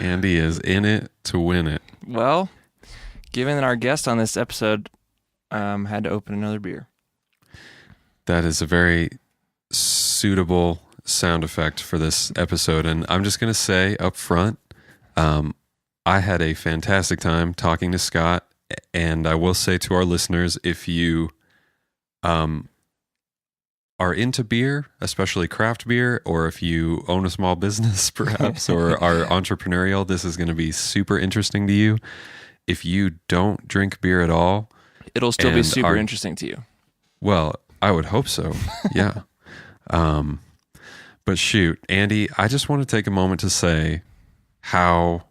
Andy is in it to win it. Well, given that our guest on this episode had to open another beer. That is a very suitable sound effect for this episode. And I'm just going to say up front, I had a fantastic time talking to Scott. And I will say to our listeners, if you are into beer, especially craft beer, or if you own a small business perhaps, or are entrepreneurial, this is going to be super interesting to you. If you don't drink beer at all, it'll still be super interesting to you. Well, I would hope so. Yeah. But shoot, Andy, I just want to take a moment to say how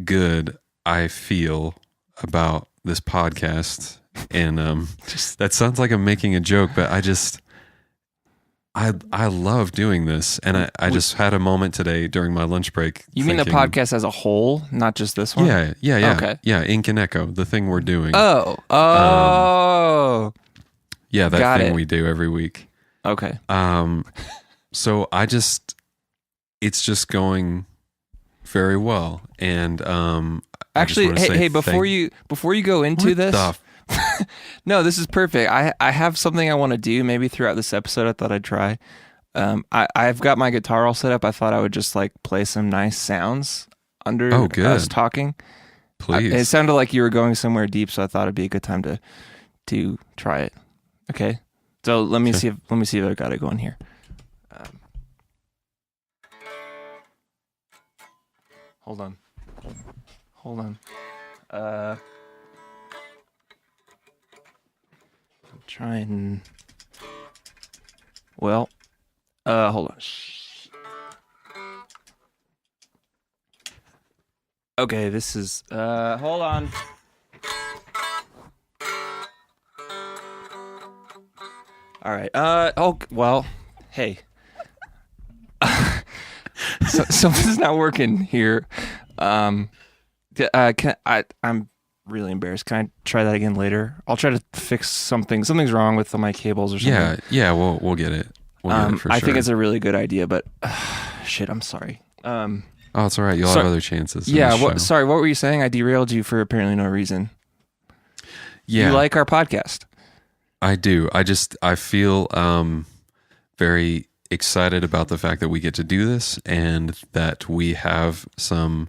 good I feel about this podcast. And that sounds like I'm making a joke, but I love doing this. And I just had a moment today during my lunch break. You mean the podcast as a whole, not just this one? Yeah. Okay. Yeah, Ink and Echo, the thing we're doing. Oh. Yeah, that Got thing it. we do every week. Okay. So it's just going very well. And actually, hey, before you go into this, no, this is perfect. I have something I want to do maybe throughout this episode. I thought I'd try. I've got my guitar all set up. I thought I would just like play some nice sounds under us talking. Please. It sounded like you were going somewhere deep, so I thought it'd be a good time to try it. Okay. So let me see if I got it going here. Hold on. I'm trying. Well, hold on. Okay, this is. Hold on. All right. Well, hey. Something's not working here. I'm really embarrassed. Can I try that again later? I'll try to fix something. Something's wrong with my cables or something. Yeah. We'll get it. We'll get it for sure. I think it's a really good idea, but shit, I'm sorry. Oh, it's all right. You'll have other chances. Yeah. Sorry. What were you saying? I derailed you for apparently no reason. Yeah. You like our podcast? I do. I feel very excited about the fact that we get to do this and that we have some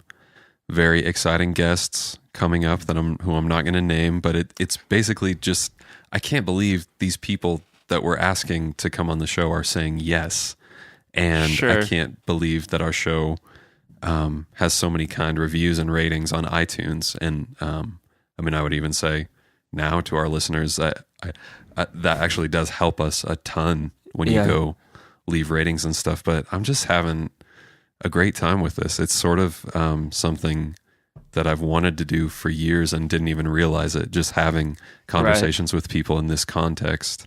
very exciting guests coming up who I'm not going to name, but it's basically just, I can't believe these people that we're asking to come on the show are saying yes. And sure. I can't believe that our show has so many kind reviews and ratings on iTunes. And I would even say now to our listeners that that actually does help us a ton when you go leave ratings and stuff. But I'm just having a great time with this. It's sort of something that I've wanted to do for years and didn't even realize it, just having conversations with people in this context.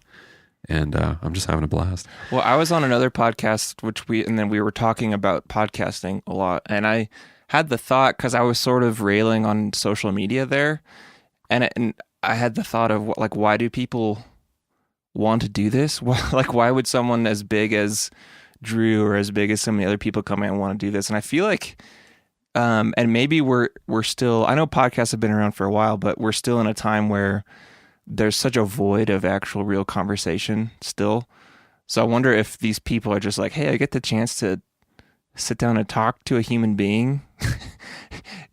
And I'm just having a blast. Well, I was on another podcast, and then we were talking about podcasting a lot. And I had the thought, because I was sort of railing on social media there. And I had the thought of, like, why do people want to do this? Like, why would someone as big as Drew or as big as some of the other people coming and want to do this? And I feel like, and maybe we're still, I know podcasts have been around for a while, but we're still in a time where there's such a void of actual real conversation still. So I wonder if these people are just like, hey, I get the chance to sit down and talk to a human being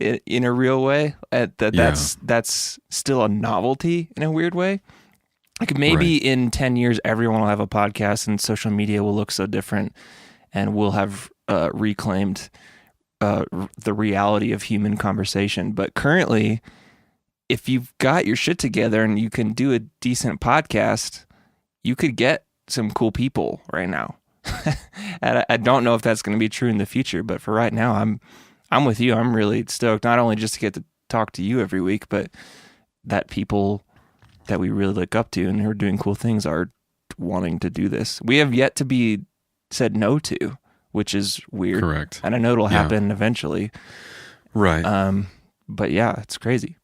in a real way. That's still a novelty in a weird way. Like maybe in 10 years, everyone will have a podcast and social media will look so different and we'll have reclaimed the reality of human conversation. But currently, if you've got your shit together and you can do a decent podcast, you could get some cool people right now. And I don't know if that's going to be true in the future, but for right now, I'm with you. I'm really stoked, not only just to get to talk to you every week, but that people that we really look up to and who are doing cool things are wanting to do this. We have yet to be said no to, which is weird. Correct. And I know it'll happen eventually. Right. But yeah, it's crazy.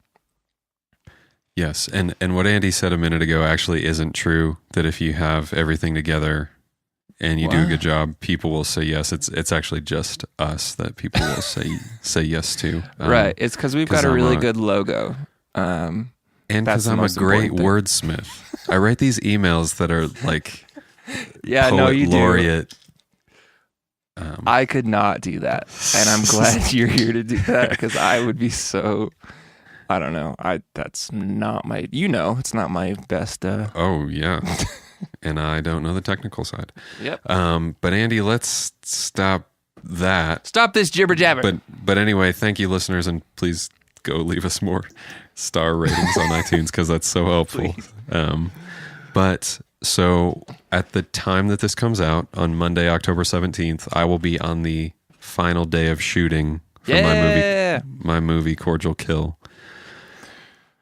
Yes. And what Andy said a minute ago actually isn't true, that if you have everything together, and you do a good job, people will say yes. It's actually just us that people will say yes to. Right. It's because we've got a really good logo. And because I'm a great wordsmith. I write these emails that are like poet laureate. I could not do that. And I'm glad you're here to do that, because I would be so... I don't know. That's not my... it's not my best... Oh, yeah. And I don't know the technical side. Yep. But Andy, let's stop that. Stop this jibber jabber. But anyway, thank you, listeners, and please go leave us more star ratings on iTunes, because that's so helpful. But so at the time that this comes out on Monday, October 17th, I will be on the final day of shooting for my movie Cordial Kill.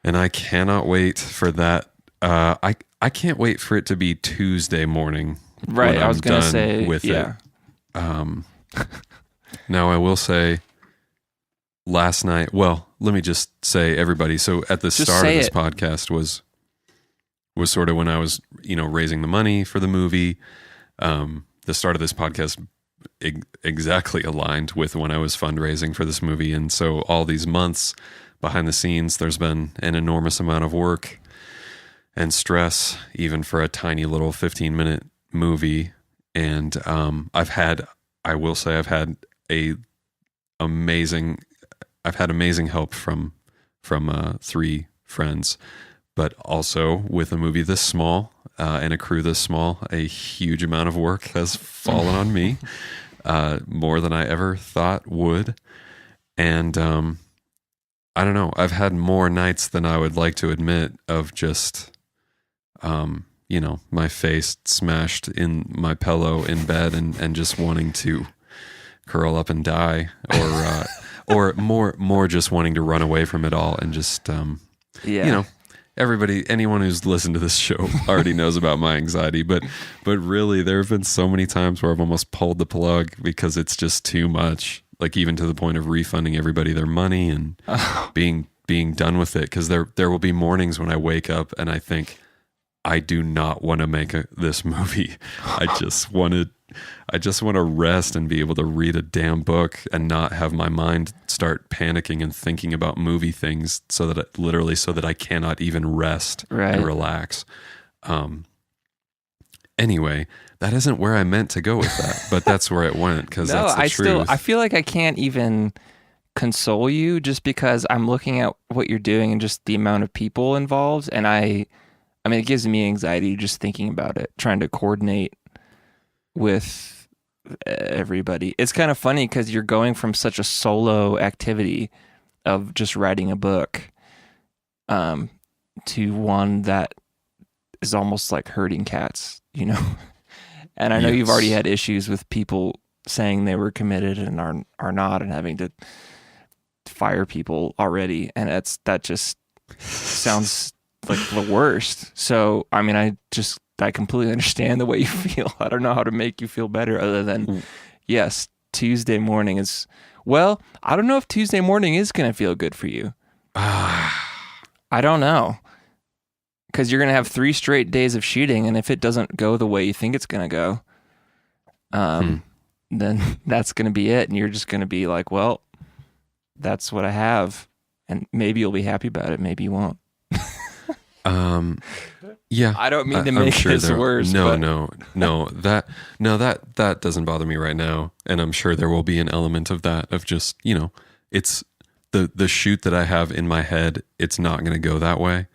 And I cannot wait for that. I can't wait for it to be Tuesday morning. Right, I was going to say with it. Now I will say, last night. Well, let me just say, everybody. So at the start of this podcast was sort of when I was raising the money for the movie. The start of this podcast exactly aligned with when I was fundraising for this movie, and so all these months behind the scenes, there's been an enormous amount of work and stress, even for a tiny little 15-minute movie. And I've had amazing help from 3 friends, but also with a movie this small and a crew this small, a huge amount of work has fallen on me, more than I ever thought would. And I don't know, I've had more nights than I would like to admit of just my face smashed in my pillow in bed and just wanting to curl up and die, or more just wanting to run away from it all and just anyone who's listened to this show already knows about my anxiety, but really there have been so many times where I've almost pulled the plug because it's just too much, like even to the point of refunding everybody their money and being done with it, because there will be mornings when I wake up and I think, I do not want to make this movie. I just want to rest and be able to read a damn book and not have my mind start panicking and thinking about movie things, so that I cannot even rest and relax. Anyway, that isn't where I meant to go with that, but that's where it went, because that's the truth. I feel like I can't even console you, just because I'm looking at what you're doing and just the amount of people involved, and I mean, it gives me anxiety just thinking about it, trying to coordinate with everybody. It's kind of funny because you're going from such a solo activity of just writing a book to one that is almost like herding cats, And I know you've already had issues with people saying they were committed and are not, and having to fire people already. And that just sounds like the worst. So, I mean, I completely understand the way you feel. I don't know how to make you feel better other than, yes, Tuesday morning is, well, I don't know if Tuesday morning is going to feel good for you. I don't know. Because you're going to have 3 straight days of shooting, and if it doesn't go the way you think it's going to go, then that's going to be it. And you're just going to be like, well, that's what I have. And maybe you'll be happy about it. Maybe you won't. Yeah, I don't mean to make this worse. No, that doesn't bother me right now, and I'm sure there will be an element of that, of just it's the shoot that I have in my head. It's not going to go that way,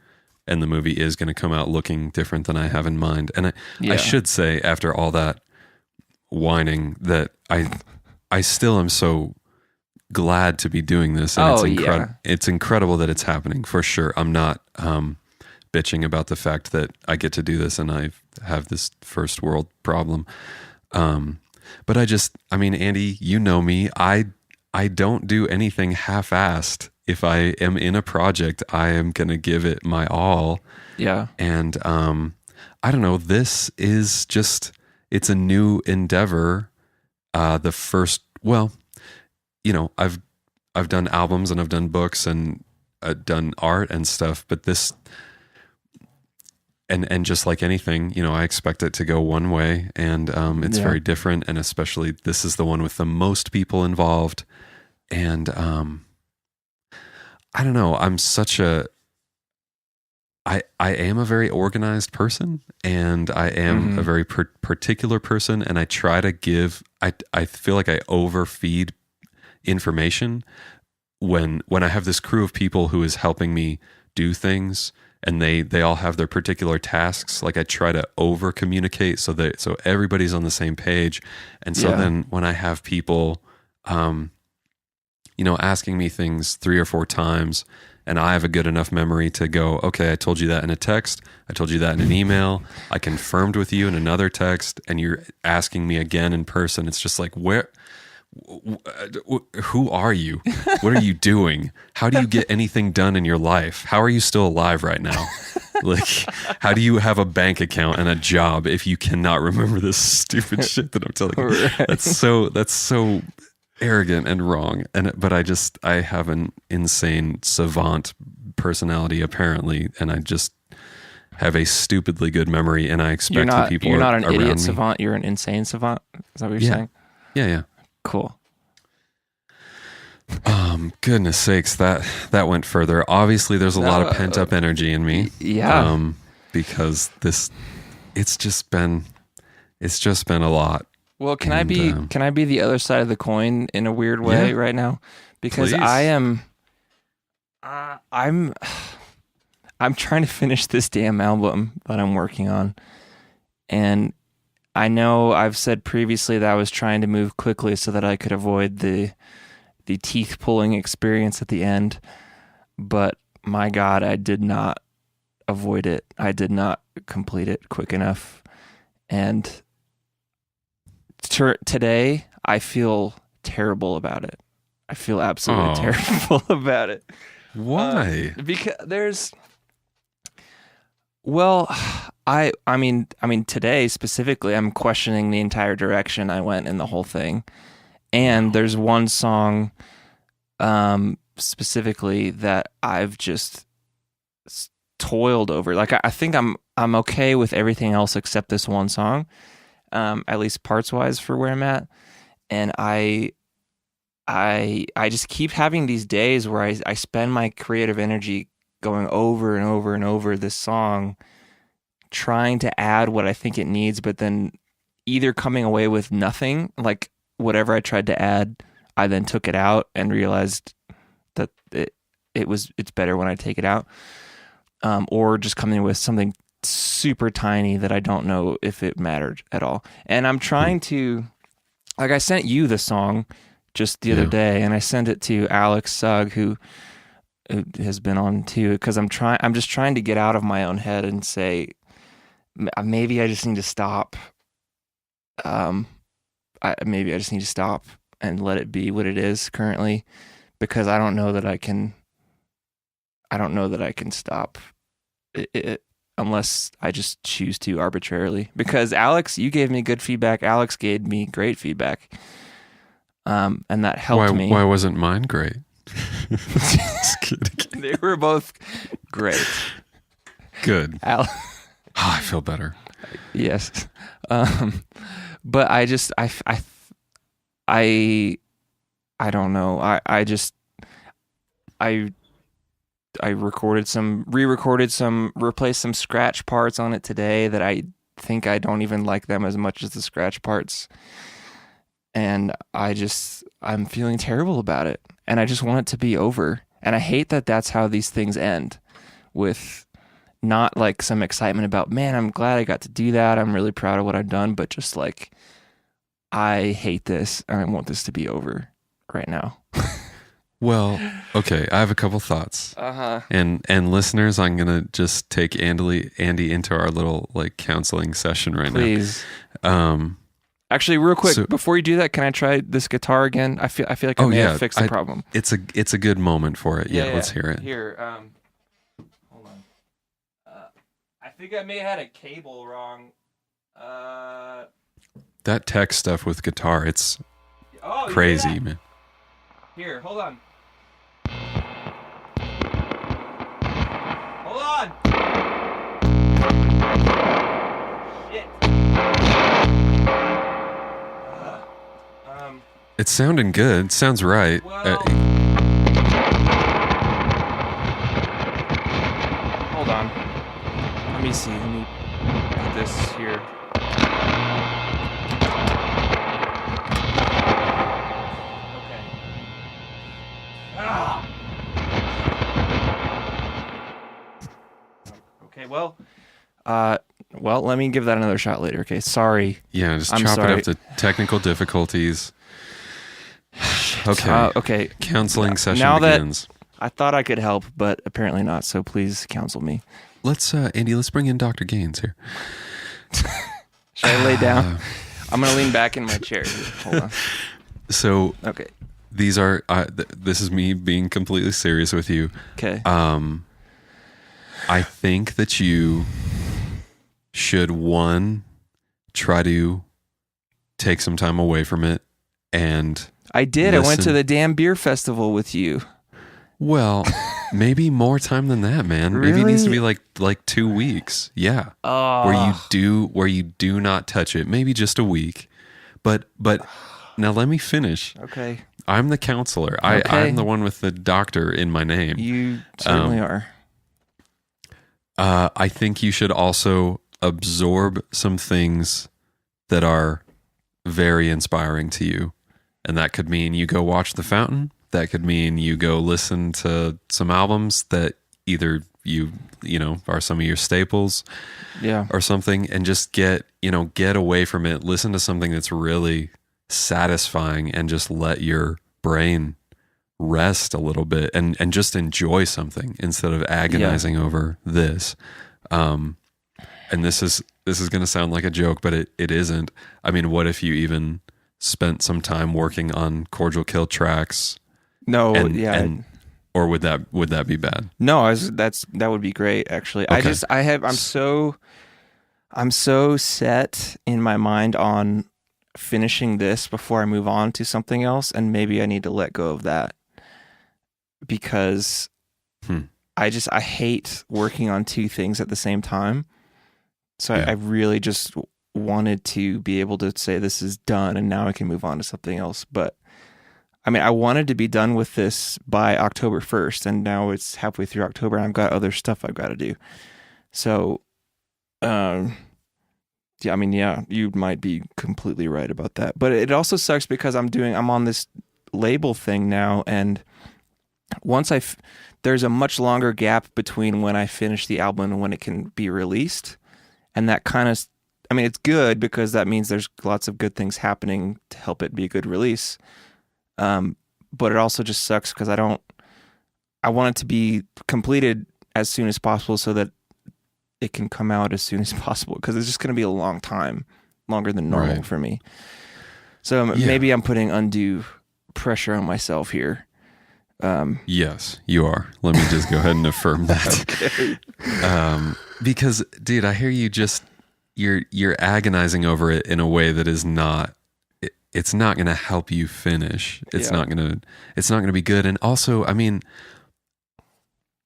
and the movie is going to come out looking different than I have in mind. And I should say, after all that whining, that I still am so glad to be doing this, and it's incredible that it's happening, for sure. I'm not bitching about the fact that I get to do this and I have this first world problem. But I mean, Andy, you know me, I don't do anything half-assed. If I am in a project, I am going to give it my all. Yeah. And I don't know, this is just, it's a new endeavor. I've done albums and I've done books and done art and stuff, but this, and just like anything, I expect it to go one way, and it's very different. And especially this is the one with the most people involved. And I don't know. I am a very organized person, and I am a very particular person, and I try to give. I feel like I overfeed information when I have this crew of people who is helping me do things, and they all have their particular tasks. Like I try to over communicate so everybody's on the same page. And so then when I have people, asking me things 3 or 4 times, and I have a good enough memory to go, okay, I told you that in a text. I told you that in an email. I confirmed with you in another text, and you're asking me again in person. It's just like, who are you? What are you doing? How do you get anything done in your life? How are you still alive right now? Like, how do you have a bank account and a job if you cannot remember this stupid shit that I'm telling you? Right. That's so arrogant and wrong. But I have an insane savant personality apparently, and I just have a stupidly good memory, and I expect the people you're not an around idiot me. savant, you're an insane savant. Is that what you're saying? Yeah. Cool. Goodness sakes, that went further. Obviously there's a lot of pent up energy in me. Yeah. Because it's just been a lot. Well, can I be the other side of the coin in a weird way right now? Because Please. I'm trying to finish this damn album that I'm working on. And I know I've said previously that I was trying to move quickly so that I could avoid the teeth pulling experience at the end. But my God, I did not avoid it. I did not complete it quick enough. And today I feel terrible about it. I feel absolutely terrible about it. Why? Because I mean today specifically I'm questioning the entire direction I went in the whole thing. And there's one song specifically that I've just toiled over. Like I think I'm okay with everything else except this one song. At least parts wise for where I'm at. And I just keep having these days where I spend my creative energy going over and over and over this song, trying to add what I think it needs, but then either coming away with nothing, like whatever I tried to add, I then took it out and realized that it's better when I take it out, or just coming with something super tiny that I don't know if it mattered at all. And I'm trying to, like, I sent you the song just the other day, and I sent it to Alex Sugg, who has been on too, because I'm just trying to get out of my own head and say, maybe I just need to stop. Maybe I just need to stop and let it be what it is currently, because I don't know that I can stop it unless I just choose to arbitrarily. Because Alex, you gave me good feedback. Alex gave me great feedback. And that helped me. Why wasn't mine great? Just kidding. They were both great. Good. I feel better. Yes. But I don't know. I re-recorded some, replaced some scratch parts on it today that I think I don't even like them as much as the scratch parts. And I'm feeling terrible about it. And I just want it to be over. And I hate that that's how these things end, with not like some excitement about, man, I'm glad I got to do that. I'm really proud of what I've done. But just like, I hate this and I want this to be over right now. Well, okay, I have a couple thoughts. Uh-huh. And listeners, I'm gonna just take Andy into our little like counseling session right Please. now. Actually, real quick, before you do that, can I try this guitar again? I feel like I may have fixed the problem. It's a good moment for it. Yeah, let's hear it. Here, hold on. I think I may have had a cable wrong. That tech stuff with guitar, it's crazy, man. Here, hold on. Hold on. It's sounding good. It sounds right. Well, hold on. Let me see. Let me put this here. Okay. Ah! Okay, well, let me give that another shot later. Okay, sorry. Yeah, just I'm chop sorry. it up to technical difficulties. Okay. Okay. Counseling session Now that- begins. I thought I could help, but apparently not. So please counsel me. Let's Andy, let's bring in Dr. Gaines here. Should I lay down? I'm gonna lean back in my chair. Hold on. So Okay. these are this is me being completely serious with you. Okay. I think that you should, one, try to take some time away from it, and I did. I went to listen. the damn beer festival with you. Well, maybe more time than that, man. Maybe it needs to be like 2 weeks. Yeah. Oh. Where you do not touch it. Maybe just a week. But now let me finish. Okay. I'm the counselor. Okay. I'm the one with the doctor in my name. You certainly are. I think you should also absorb some things that are very inspiring to you. And that could mean you go watch The Fountain. That could mean you go listen to some albums that either you know are some of your staples, Yeah. or something, and just get away from it. Listen to something that's really satisfying, and just let your brain rest a little bit, and just enjoy something instead of agonizing over this. And this is going to sound like a joke, but it isn't. I mean, what if you even spent some time working on Cordial Kill tracks? No. Or would that be bad? No. That would be great. Actually, Okay. I'm so set in my mind on finishing this before I move on to something else, and maybe I need to let go of that because I hate working on two things at the same time. So Yeah. I really just wanted to be able to say this is done and now I can move on to something else. But I mean, I wanted to be done with this by October 1st, and now it's halfway through October and I've got other stuff I've got to do. So, yeah, you might be completely right about that. But it also sucks because I'm on this label thing now, and once there's a much longer gap between when I finish the album and when it can be released. And that kind of, I mean, it's good because that means there's lots of good things happening to help it be a good release. But it also just sucks because I want it to be completed as soon as possible so that it can come out as soon as possible, because it's just going to be a long time, longer than normal Right. for me. So maybe I'm putting undue pressure on myself here. Yes, you are. Let me just go ahead and affirm that. Okay. Because, dude, I hear you you're agonizing over it in a way that is not. It's not going to help you finish. It's Yeah. not going to be good. And also, I mean,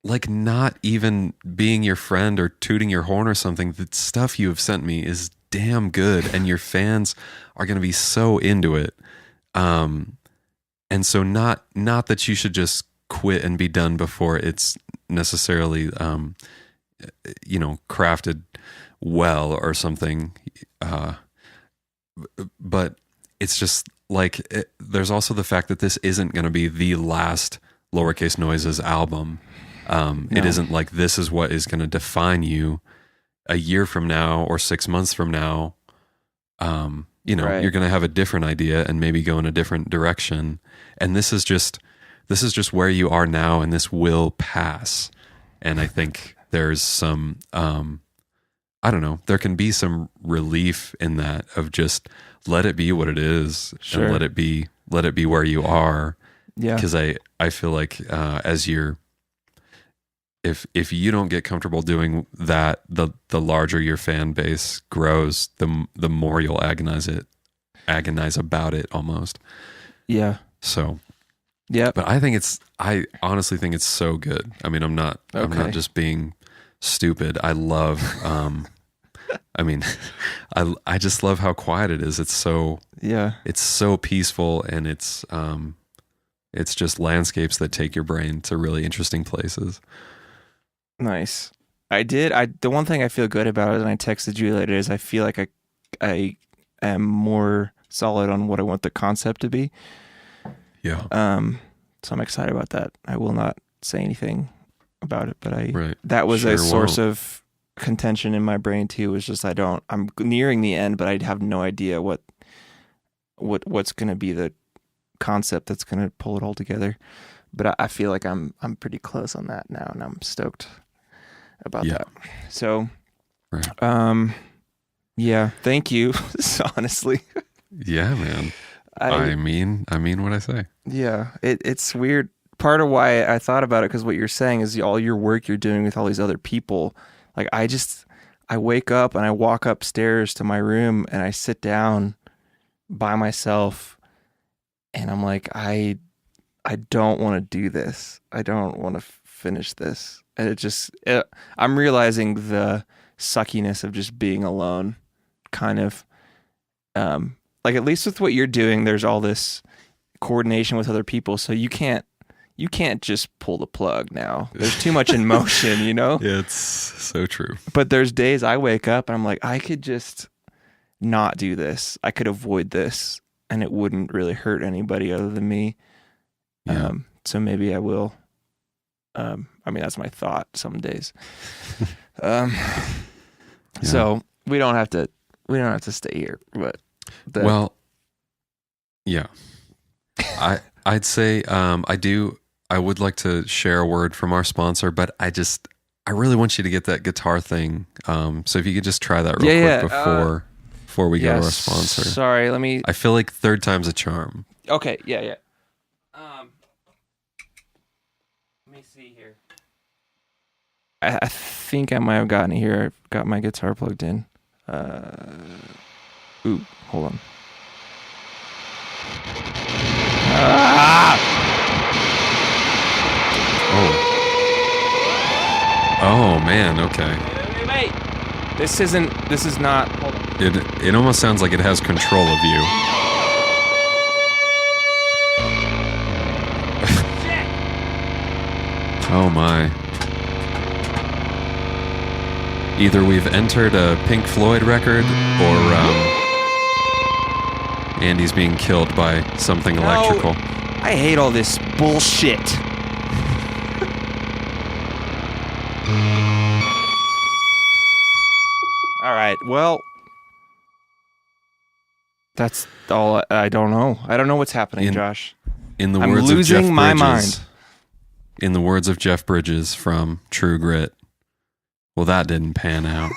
like, not even being your friend or tooting your horn or something, the stuff you have sent me is damn good, and your fans are going to be so into it. And so not that you should just quit and be done before it's necessarily, crafted well or something. But it's just like, there's also the fact that this isn't going to be the last Lowercase Noises album. It isn't like this is what is going to define you a year from now or 6 months from now. Right. You're going to have a different idea and maybe go in a different direction. And this is just where you are now, and this will pass. And I think there's some, I don't know, there can be some relief in that, of just let it be what it is. Sure. And let it be where you are. Yeah. Because I feel like, if you don't get comfortable doing that, the larger your fan base grows, the more you'll agonize about it almost. Yeah. So, Yeah. but I honestly think it's so good. I mean, I'm not just being stupid. I love I mean, I just love how quiet it is. It's so peaceful, and it's just landscapes that take your brain to really interesting places. Nice. The one thing I feel good about it, and I texted you later, is I feel like I am more solid on what I want the concept to be. Yeah. So I'm excited about that. I will not say anything about it, but Right. that was Sure a source won't. of contention in my brain too. Was just I'm nearing the end, but I have no idea what's going to be the concept that's going to pull it all together. But I feel like I'm pretty close on that now, and I'm stoked about that. So, Right. yeah, thank you. Honestly, Yeah, man. I mean what I say. Yeah, it's weird. Part of why I thought about it, because what you're saying is all your work you're doing with all these other people. Like I wake up and I walk upstairs to my room and I sit down by myself, and I'm like, I don't want to do this. I don't want to finish this. And I'm realizing the suckiness of just being alone, kind of. Like at least with what you're doing, there's all this coordination with other people, so you can't just pull the plug now. There's too much in motion, you know? Yeah, it's so true. But there's days I wake up and I'm like, I could just not do this. I could avoid this and it wouldn't really hurt anybody other than me. Yeah. So maybe I will. I mean, that's my thought some days. So we don't have to stay here, but well, yeah. I'd say I would like to share a word from our sponsor, but I really want you to get that guitar thing. So if you could just try that real quick before we go to our sponsor. Sorry, I feel like third time's a charm. Okay, yeah. Let me see here. I think I might have gotten it here. I've got my guitar plugged in. Ooh, hold on. Oh man, okay. Wait. This is not. Hold on. It almost sounds like it has control of you. Oh my. Either we've entered a Pink Floyd record, or Andy's being killed by something electrical. I hate all this bullshit. All right, well, that's all. I don't know. I don't know what's happening, Josh. In the I'm words of losing Jeff my Bridges, mind. In the words of Jeff Bridges from True Grit, well, that didn't pan out.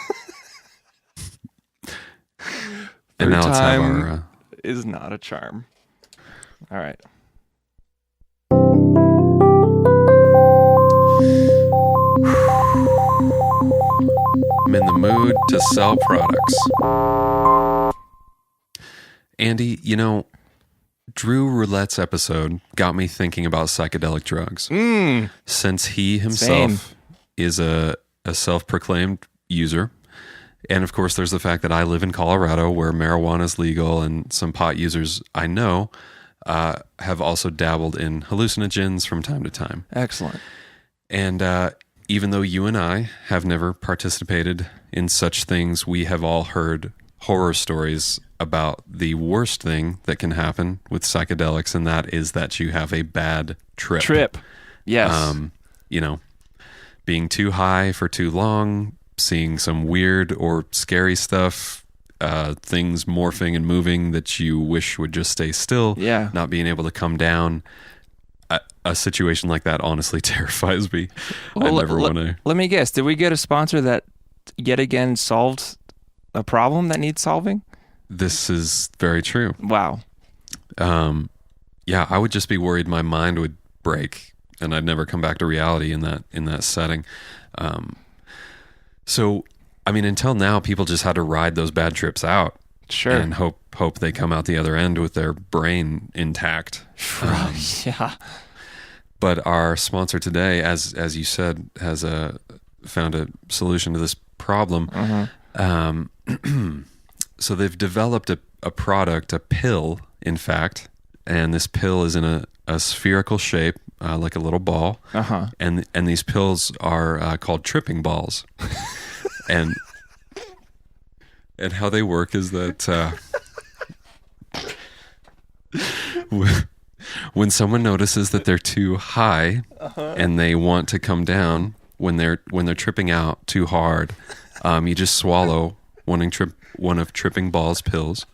And now let's have our... is not a charm. All right. I'm in the mood to sell products. Andy, Drew Roulette's episode got me thinking about psychedelic drugs. Since he himself is a self-proclaimed user. And of course, there's the fact that I live in Colorado where marijuana is legal, and some pot users I know have also dabbled in hallucinogens from time to time. Excellent. And even though you and I have never participated in such things, we have all heard horror stories about the worst thing that can happen with psychedelics, and that is that you have a bad trip. Yes. Being too high for too long, seeing some weird or scary stuff, things morphing and moving that you wish would just stay still, not being able to come down. A situation like that honestly terrifies me. Well, I never want to... Let me guess. Did we get a sponsor that yet again solved a problem that needs solving? This is very true. Wow. Yeah, I would just be worried my mind would break and I'd never come back to reality in that setting. So, I mean, until now, people just had to ride those bad trips out. Sure. And hope they come out the other end with their brain intact. Yeah. But our sponsor today, as you said, has found a solution to this problem. So they've developed a product, a pill, in fact, and this pill is in a spherical shape, like a little ball. Uh-huh. And these pills are called tripping balls. and how they work is that when someone notices that they're too high and they want to come down when they're tripping out too hard, you just swallow one of Tripping Ball's pills,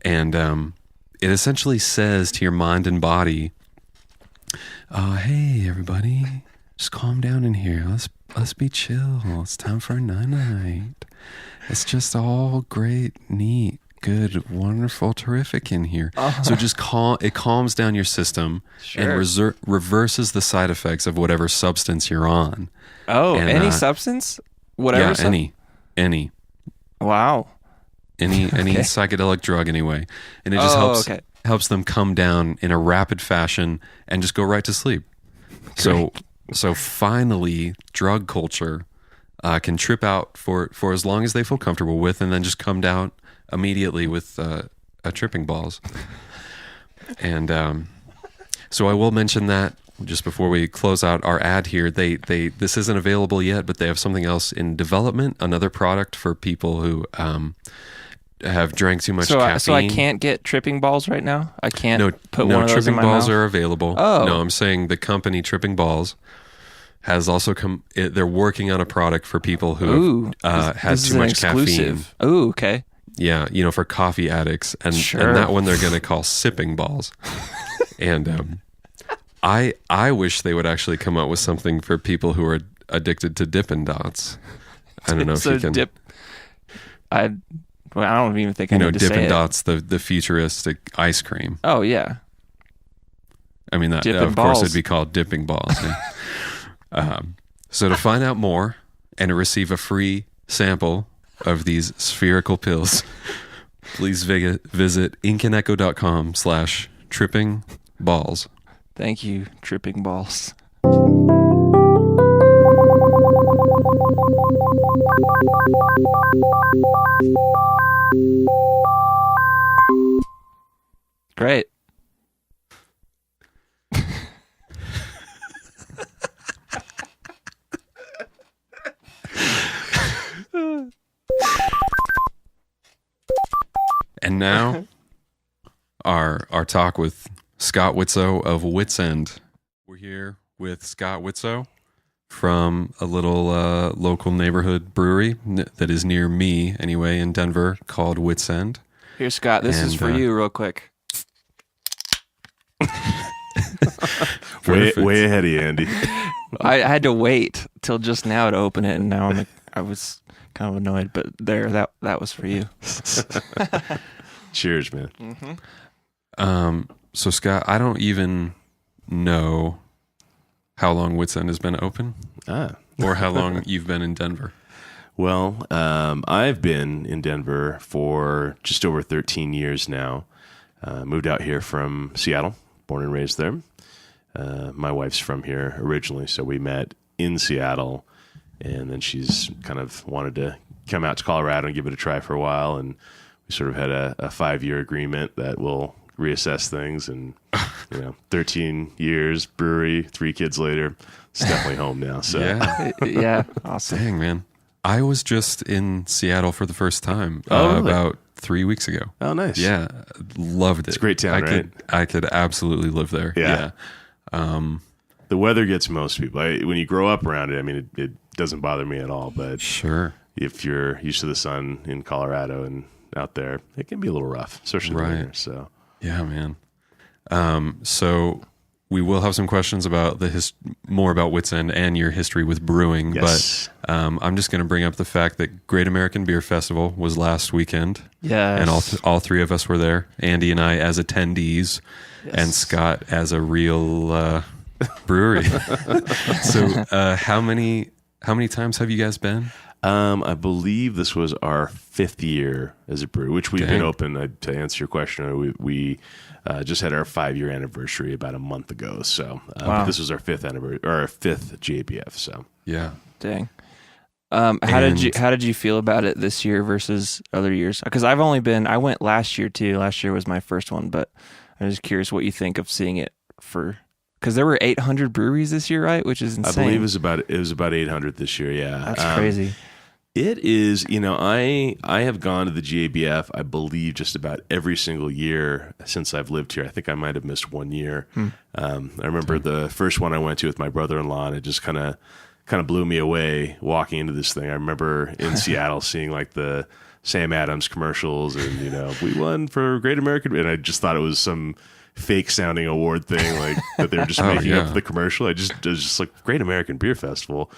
and it essentially says to your mind and body, "Hey, everybody, just calm down in here. Let's be chill. It's time for a night. It's just all great, neat, good, wonderful, terrific in here." So it calms down your system and reverses the side effects of whatever substance you're on. Oh, and, any substance? Whatever. Yeah, any. Wow. Any psychedelic drug anyway, and it just helps them come down in a rapid fashion and just go right to sleep. So finally, drug culture can trip out for as long as they feel comfortable with, and then just come down immediately with tripping balls. And so I will mention that just before we close out our ad here. They this isn't available yet, but they have something else in development, another product for people who have drank too much caffeine. So I can't get tripping balls right now? I can't put one of those tripping in my balls mouth? are available. Oh. No, I'm saying the company Tripping Balls has also they're working on a product for people who had too much caffeine. Oh, okay. Yeah, for coffee addicts, and that one they're going to call sipping balls. And I wish they would actually come up with something for people who are addicted to Dippin' Dots. I don't know if you can. I don't even think I need to say it. Dippin' Dots, the futuristic ice cream. Oh yeah. I mean that Dippin' of course balls. it'd be called Dipping Balls. Yeah. So to find out more and to receive a free sample of these spherical pills, please visit inkanecho.com/trippingballs. Thank you, Tripping Balls. Great. And now, our talk with Scott Witsoe of Wits End. We're here with Scott Witsoe from a little local neighborhood brewery that is near me, anyway, in Denver, called Wits End. Here, Scott, this is for you real quick. way ahead of you, Andy. I had to wait till just now to open it, and now I was kind of annoyed, but that was for you. Cheers, man. Mm-hmm. So Scott, I don't even know how long Wits End has been open, or how long you've been in Denver. Well, I've been in Denver for just over 13 years now. Moved out here from Seattle, born and raised there. My wife's from here originally, so we met in Seattle, and then she's kind of wanted to come out to Colorado and give it a try for a while, and we sort of had a 5-year agreement that we'll reassess things, and 13 years, brewery, 3 kids later, it's definitely home now. So yeah, awesome. Dang, man. I was just in Seattle for the first time really? About 3 weeks ago. Oh, nice. Yeah, loved it. It's a great town, right? I could absolutely live there. Yeah. The weather gets most people. When you grow up around it, I mean, it doesn't bother me at all. But sure, if you're used to the sun in Colorado and out there, it can be a little rough, especially in the winter. So yeah, man. So we will have some questions about more about Wits End and your history with brewing. Yes. But I'm just going to bring up the fact that Great American Beer Festival was last weekend. Yes. And all 3 of us were there. Andy and I as attendees, and Scott as a real brewery. So how many times have you guys been? I believe this was our 5th year as a brewery, which we've been open. To answer your question, we just had our 5-year anniversary about a month ago. So wow. This was our 5th anniversary, or our 5th JBF. So yeah, dang. How did you feel about it this year versus other years? Because I went last year too. Last year was my first one, but I'm just curious what you think of seeing it because there were 800 breweries this year, right? Which is insane. I believe it was about 800 this year. Yeah, that's crazy. It is. I have gone to the GABF, I believe, just about every single year since I've lived here. I think I might have missed 1 year. I remember the first one I went to with my brother-in-law, and it just kind of blew me away walking into this thing. I remember in Seattle seeing like the Sam Adams commercials and, we won for Great American. And I just thought it was some fake sounding award thing, like that they were just making up the commercial. It was just like Great American Beer Festival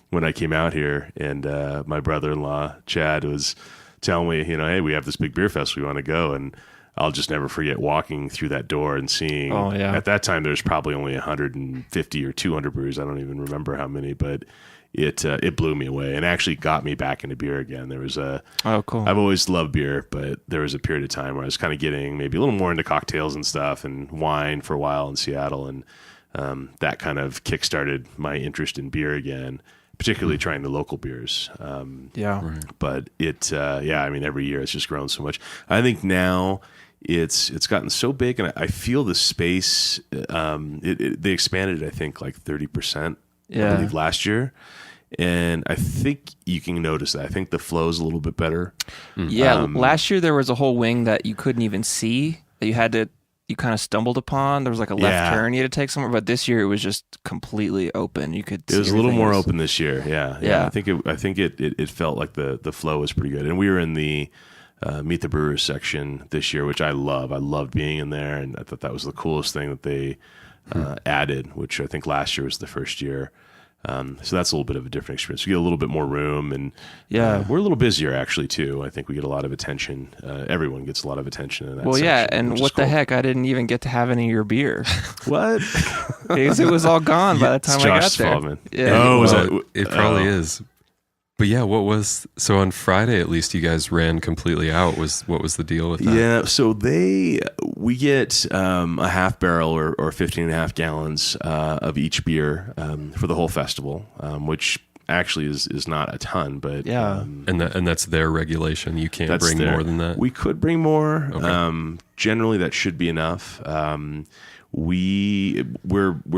when I came out here. And my brother-in-law, Chad, was telling me, hey, we have this big beer fest. We want to go. And I'll just never forget walking through that door and seeing, at that time, there's probably only 150 or 200 breweries. I don't even remember how many, but it blew me away and actually got me back into beer again. There was cool. I've always loved beer, but there was a period of time where I was kind of getting maybe a little more into cocktails and stuff and wine for a while in Seattle. And that kind of kickstarted my interest in beer again, particularly trying the local beers. But every year it's just grown so much. I think now it's gotten so big, and I feel the space. They expanded it, I think, like 30%. I believe last year, and I think you can notice that. I think the flow is a little bit better. Last year there was a whole wing that you couldn't even see. That you kind of stumbled upon. There was like a left turn you had to take somewhere, but this year it was just completely open. You could. It was a little more open this year. Yeah. I think it felt like the flow was pretty good, and we were in the Meet the Brewers section this year, which I love. I loved being in there, and I thought that was the coolest thing that they added, which I think last year was the first year. So that's a little bit of a different experience. We get a little bit more room, and we're a little busier actually too. I think we get a lot of attention. Everyone gets a lot of attention in that section, and what the heck? I didn't even get to have any of your beer. What? Because it was all gone by the time I got there. Fault, Yeah. It probably is. But so on Friday at least you guys ran completely out. What was the deal with that? Yeah, so we get a half barrel or 15 and a half gallons of each beer for the whole festival, which actually is not a ton, but and that's their regulation. You can't bring more than that. We could bring more. Okay. Generally, that should be enough. We're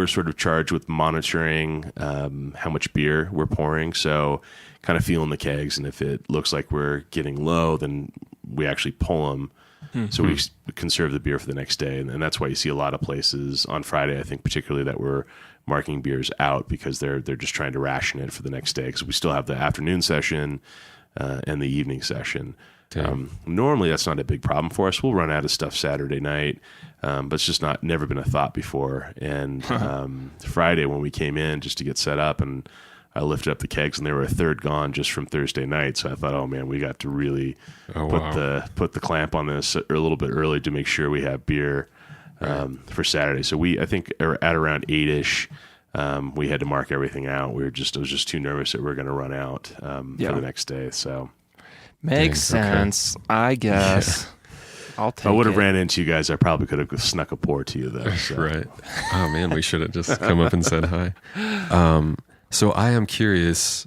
sort of charged with monitoring how much beer we're pouring, so kind of feeling the kegs, and if it looks like we're getting low, then we actually pull them. So we conserve the beer for the next day, and that's why you see a lot of places on Friday, I think particularly, that we're marking beers out because they're just trying to ration it for the next day, because we still have the afternoon session and the evening session. Normally that's not a big problem for us. We'll run out of stuff Saturday night, but it's just never been a thought before. And Friday when we came in just to get set up, and I lifted up the kegs, and they were a third gone just from Thursday night. So I thought, oh man, we got to really put the clamp on this a little bit early to make sure we have beer for Saturday. So I think at around 8-ish, we had to mark everything out. I was just too nervous that we were going to run out for the next day. So makes sense, I guess. I'll take it. I would have ran into you guys. I probably could have snuck a pour to you though. So. Right. Oh man, we should have just come up and said hi. So I am curious,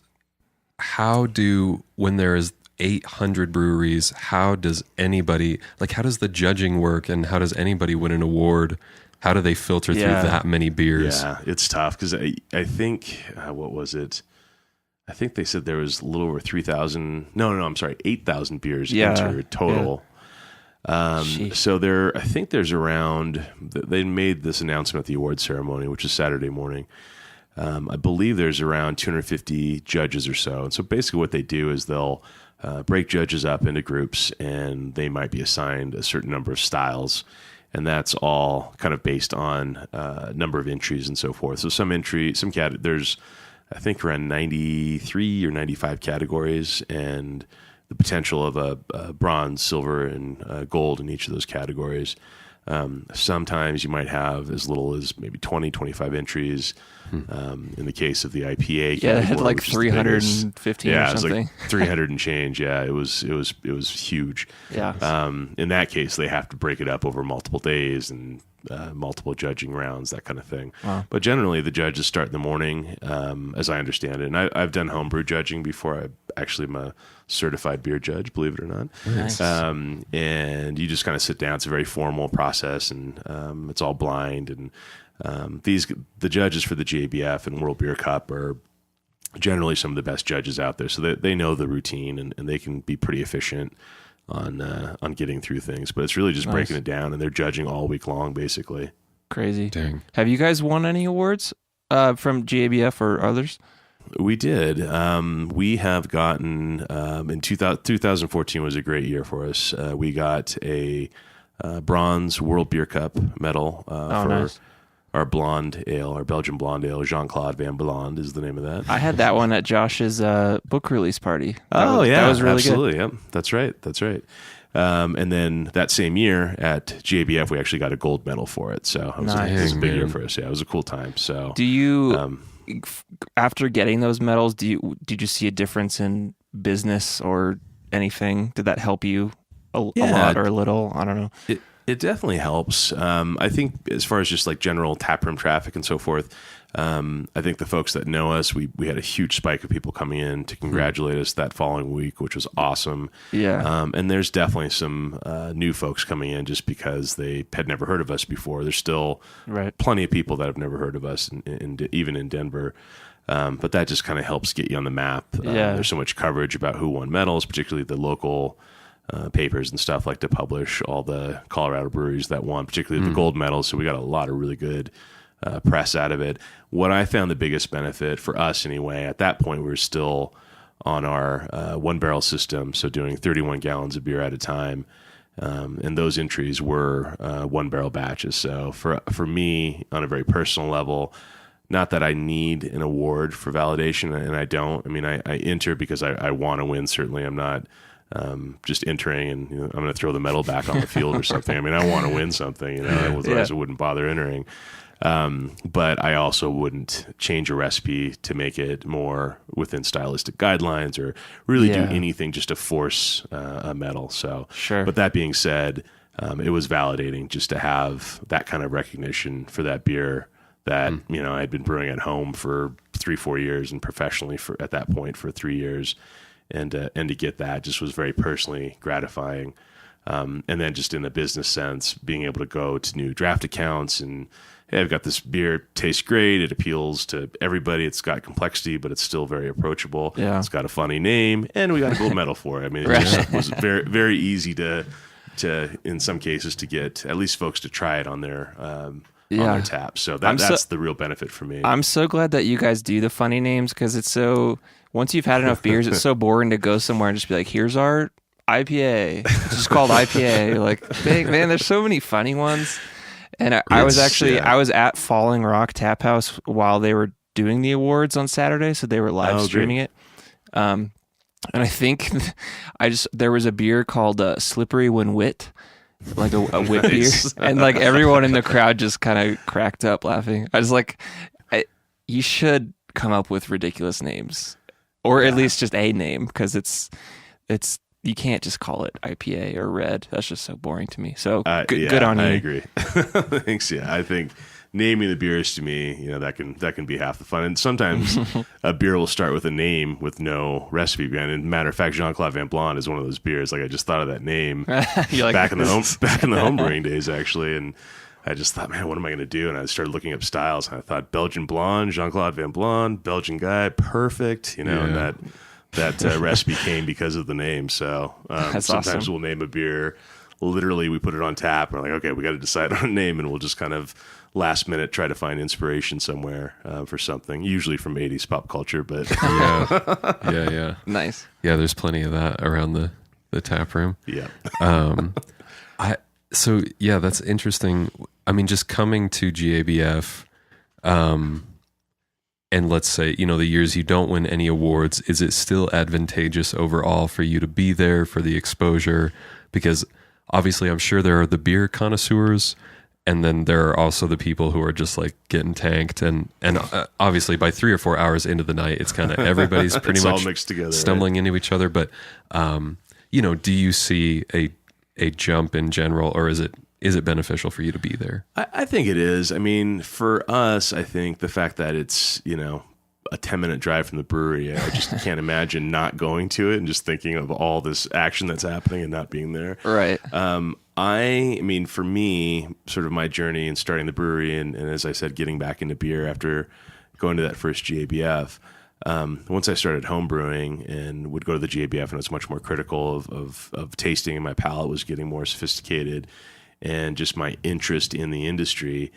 when there is 800 breweries, how does the judging work, and how does anybody win an award? How do they filter through that many beers? Yeah, it's tough because I think, what was it? I think they said there was a little over 3,000. No, I'm sorry, 8,000 beers entered total. So I think there's around. They made this announcement at the award ceremony, which is Saturday morning. I believe there's around 250 judges or so. And so basically what they do is they'll break judges up into groups, and they might be assigned a certain number of styles. And that's all kind of based on number of entries and so forth. So there's, I think, around 93 or 95 categories, and the potential of a bronze, silver, and gold in each of those categories. Sometimes you might have as little as maybe 20, 25 entries. In the case of the IPA, it had like 315 or something. It was like 300 and change. Yeah, it was huge. Yeah. In that case, they have to break it up over multiple days, and multiple judging rounds, that kind of thing. Wow. But generally, the judges start in the morning, as I understand it. And I've done homebrew judging before. I actually am a certified beer judge, believe it or not. Nice. And you just kind of sit down. It's a very formal process, and it's all blind. And the judges for the GABF and World Beer Cup are generally some of the best judges out there, so they know the routine, and they can be pretty efficient on getting through things. But it's really just breaking it down, and they're judging all week long, basically. Crazy. Dang. Have you guys won any awards from GABF or others? We did. We have gotten in 2014 was a great year for us. We got a bronze World Beer Cup medal for nice. our blonde ale, our Belgian blonde ale. Jean-Claude Van Blond is the name of that. I had that one at Josh's book release party. That That was really absolutely. good. Yep, that's right. And then that same year at GABF, we actually got a gold medal for it. So it was, Nice. it was a big year Man. for us. Yeah, it was a cool time. So Do you, after getting those medals, did you see a difference in business or anything? Did that help you a lot or a little? I don't know. It definitely helps. I think as far as just like general taproom traffic and so forth, I think the folks that know us, we had a huge spike of people coming in to congratulate us that following week, which was awesome. Yeah. And there's definitely some new folks coming in just because they had never heard of us before. There's still plenty of people that have never heard of us, even in Denver. But that just kind of helps get you on the map. There's so much coverage about who won medals, particularly the local papers and stuff like to publish all the Colorado breweries that won, particularly the gold medals. So we got a lot of really good press out of it. What I found the biggest benefit for us anyway, at that point, we were still on our one barrel system. So doing 31 gallons of beer at a time. And those entries were 1 barrel batches. So for me, on a very personal level, not that I need an award for validation, and I don't. I mean, I enter because I want to win. Certainly, I'm not just entering and I'm going to throw the medal back on the field or something. I mean, I want to win something, otherwise I wouldn't bother entering. But I also wouldn't change a recipe to make it more within stylistic guidelines or really do anything just to force a medal. So, but that being said, it was validating just to have that kind of recognition for that beer that, I'd been brewing at home for 3-4 years and professionally at that point for 3 years. And to get that just was very personally gratifying. And then just in the business sense, being able to go to new draft accounts and, hey, I've got this beer, tastes great. It appeals to everybody. It's got complexity, but it's still very approachable. Yeah. It's got a funny name, and we got a gold medal for it. I mean, it just was very, very easy to, in some cases, to get at least folks to try it on their on their tap. So that's the real benefit for me. I'm so glad that you guys do the funny names because it's so. Once you've had enough beers, it's so boring to go somewhere and just be like, here's our IPA. It's just called IPA. Like, man, there's so many funny ones. And I was at Falling Rock Tap House while they were doing the awards on Saturday, so they were live streaming it. And I think there was a beer called Slippery When Wit, like a wit beer. And like everyone in the crowd just kind of cracked up laughing. I was like, you should come up with ridiculous names. Or at least just a name, because it's you can't just call it IPA or red. That's just so boring to me. So good on you. I agree. Thanks. Yeah, I think naming the beers to me, that can be half the fun. And sometimes a beer will start with a name with no recipe behind it. And matter of fact, Jean-Claude Van Blond is one of those beers. Like I just thought of that name back in the home brewing days, actually, and I just thought, man, what am I going to do? And I started looking up styles, and I thought Belgian blonde, Jean-Claude Van Blond, Belgian guy, perfect, and that recipe came because of the name. So sometimes awesome. We'll name a beer. Literally, we put it on tap. And we're like, okay, we got to decide on a name, and we'll just kind of last minute try to find inspiration somewhere for something, usually from 80s pop culture. But yeah. Nice. Yeah, there's plenty of that around the tap room. Yeah. So yeah, that's interesting. I mean, just coming to GABF, and let's say, the years you don't win any awards, is it still advantageous overall for you to be there for the exposure? Because obviously I'm sure there are the beer connoisseurs, and then there are also the people who are just like getting tanked. And obviously by 3 or 4 hours into the night, it's kind of everybody's pretty much all mixed together, stumbling into each other. But, do you see a jump in general, or is is it beneficial for you to be there? I think it is. I mean, for us, I think the fact that it's, a 10-minute drive from the brewery, I just can't imagine not going to it and just thinking of all this action that's happening and not being there. Right. I mean, for me, sort of my journey in starting the brewery and as I said, getting back into beer after going to that first GABF, once I started home brewing and would go to the GABF and I was much more critical of tasting, and my palate was getting more sophisticated and just my interest in the industry.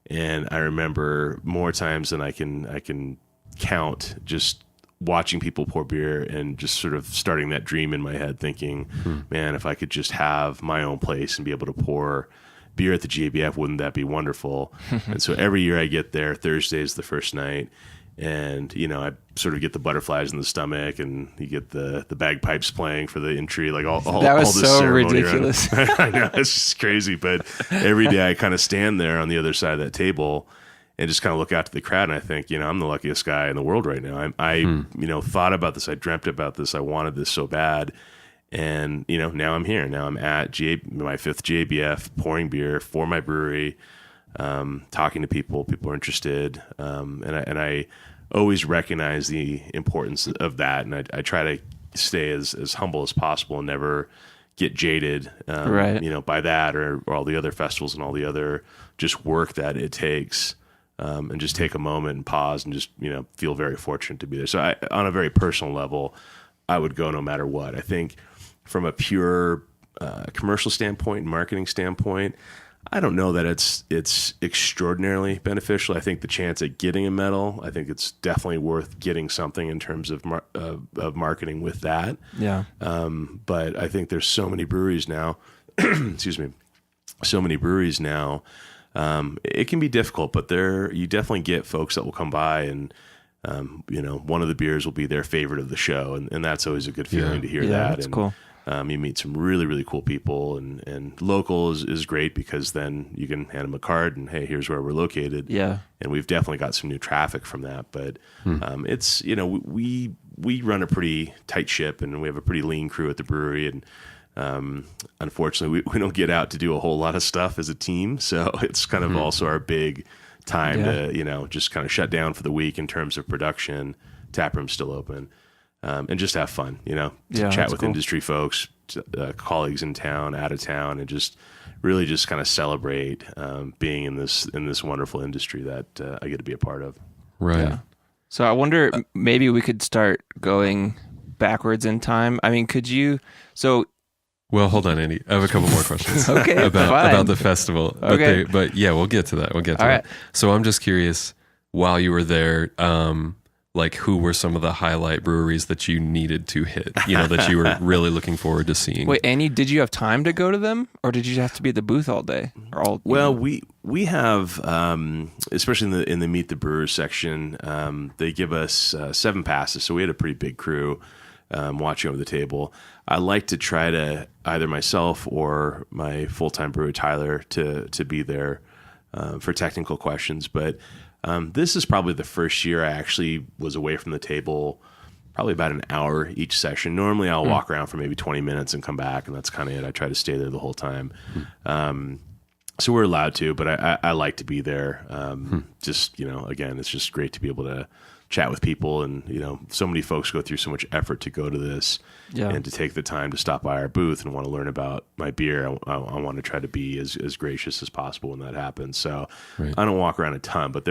And I remember more times than I can count, just watching people pour beer and just sort of starting that dream in my head, thinking, man, if I could just have my own place and be able to pour beer at the GABF, wouldn't that be wonderful? And so every year I get there, Thursday is the first night, and I sort of get the butterflies in the stomach, and you get the bagpipes playing for the entry, like all that was all this so ceremony ridiculous. I know, it's just crazy. But every day I kind of stand there on the other side of that table and just kind of look out to the crowd, and I think, I'm the luckiest guy in the world right now. I thought about this, I dreamt about this, I wanted this so bad, and now I'm here. Now I'm at my 5th GABF, pouring beer for my brewery, talking to people. People are interested, and I always recognize the importance of that, and I try to stay as humble as possible and never get jaded, right. By that or all the other festivals and all the other just work that it takes. And just take a moment and pause and just, feel very fortunate to be there. So on a very personal level, I would go no matter what. I think from a pure commercial standpoint and marketing standpoint, I don't know that it's extraordinarily beneficial. I think the chance at getting a medal, I think it's definitely worth getting something in terms of marketing with that. Yeah. But I think there's so many breweries now, excuse me, it can be difficult, but you definitely get folks that will come by and, one of the beers will be their favorite of the show. And that's always a good feeling to hear that. That's and, cool. You meet some really, really cool people, and local is great because then you can hand them a card and, hey, here's where we're located. Yeah. And we've definitely got some new traffic from that, but, it's, we run a pretty tight ship and we have a pretty lean crew at the brewery, and, unfortunately, we don't get out to do a whole lot of stuff as a team. So it's kind of also our big time to, just kind of shut down for the week in terms of production. Taproom's still open, and just have fun, to chat with industry folks, colleagues in town, out of town, and just really just kind of celebrate being in this wonderful industry that I get to be a part of. Right. Yeah. So I wonder, maybe we could start going backwards in time. I mean, could you? Well, hold on, Andy. I have a couple more questions Okay, about the festival. Okay. But yeah, we'll get to that. All that. Right. So I'm just curious, while you were there, who were some of the highlight breweries that you needed to hit, that you were really looking forward to seeing? Wait, Andy, did you have time to go to them, or did you have to be at the booth all day? We have, especially in the Meet the Brewers section, they give us 7 passes, so we had a pretty big crew watching over the table. I like to try to either myself or my full-time brewer Tyler to be there for technical questions. But this is probably the first year I actually was away from the table probably about an hour each session. Normally I'll walk around for maybe 20 minutes and come back, and that's kind of it. I try to stay there the whole time. So we're allowed to, but I like to be there. Just, again, it's just great to be able to chat with people, and so many folks go through so much effort to go to this, and to take the time to stop by our booth and want to learn about my beer. I want to try to be as gracious as possible when that happens. So right. I don't walk around a ton, but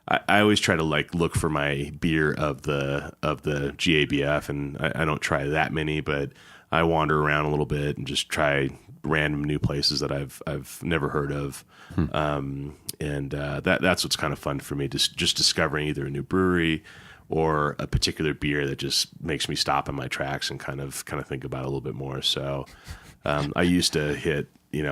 I always try to look for my beer of the GABF, and I don't try that many, but I wander around a little bit and just try random new places that I've never heard of. And that's what's kind of fun for me, just discovering either a new brewery or a particular beer that just makes me stop in my tracks and kind of think about it a little bit more. So I used to hit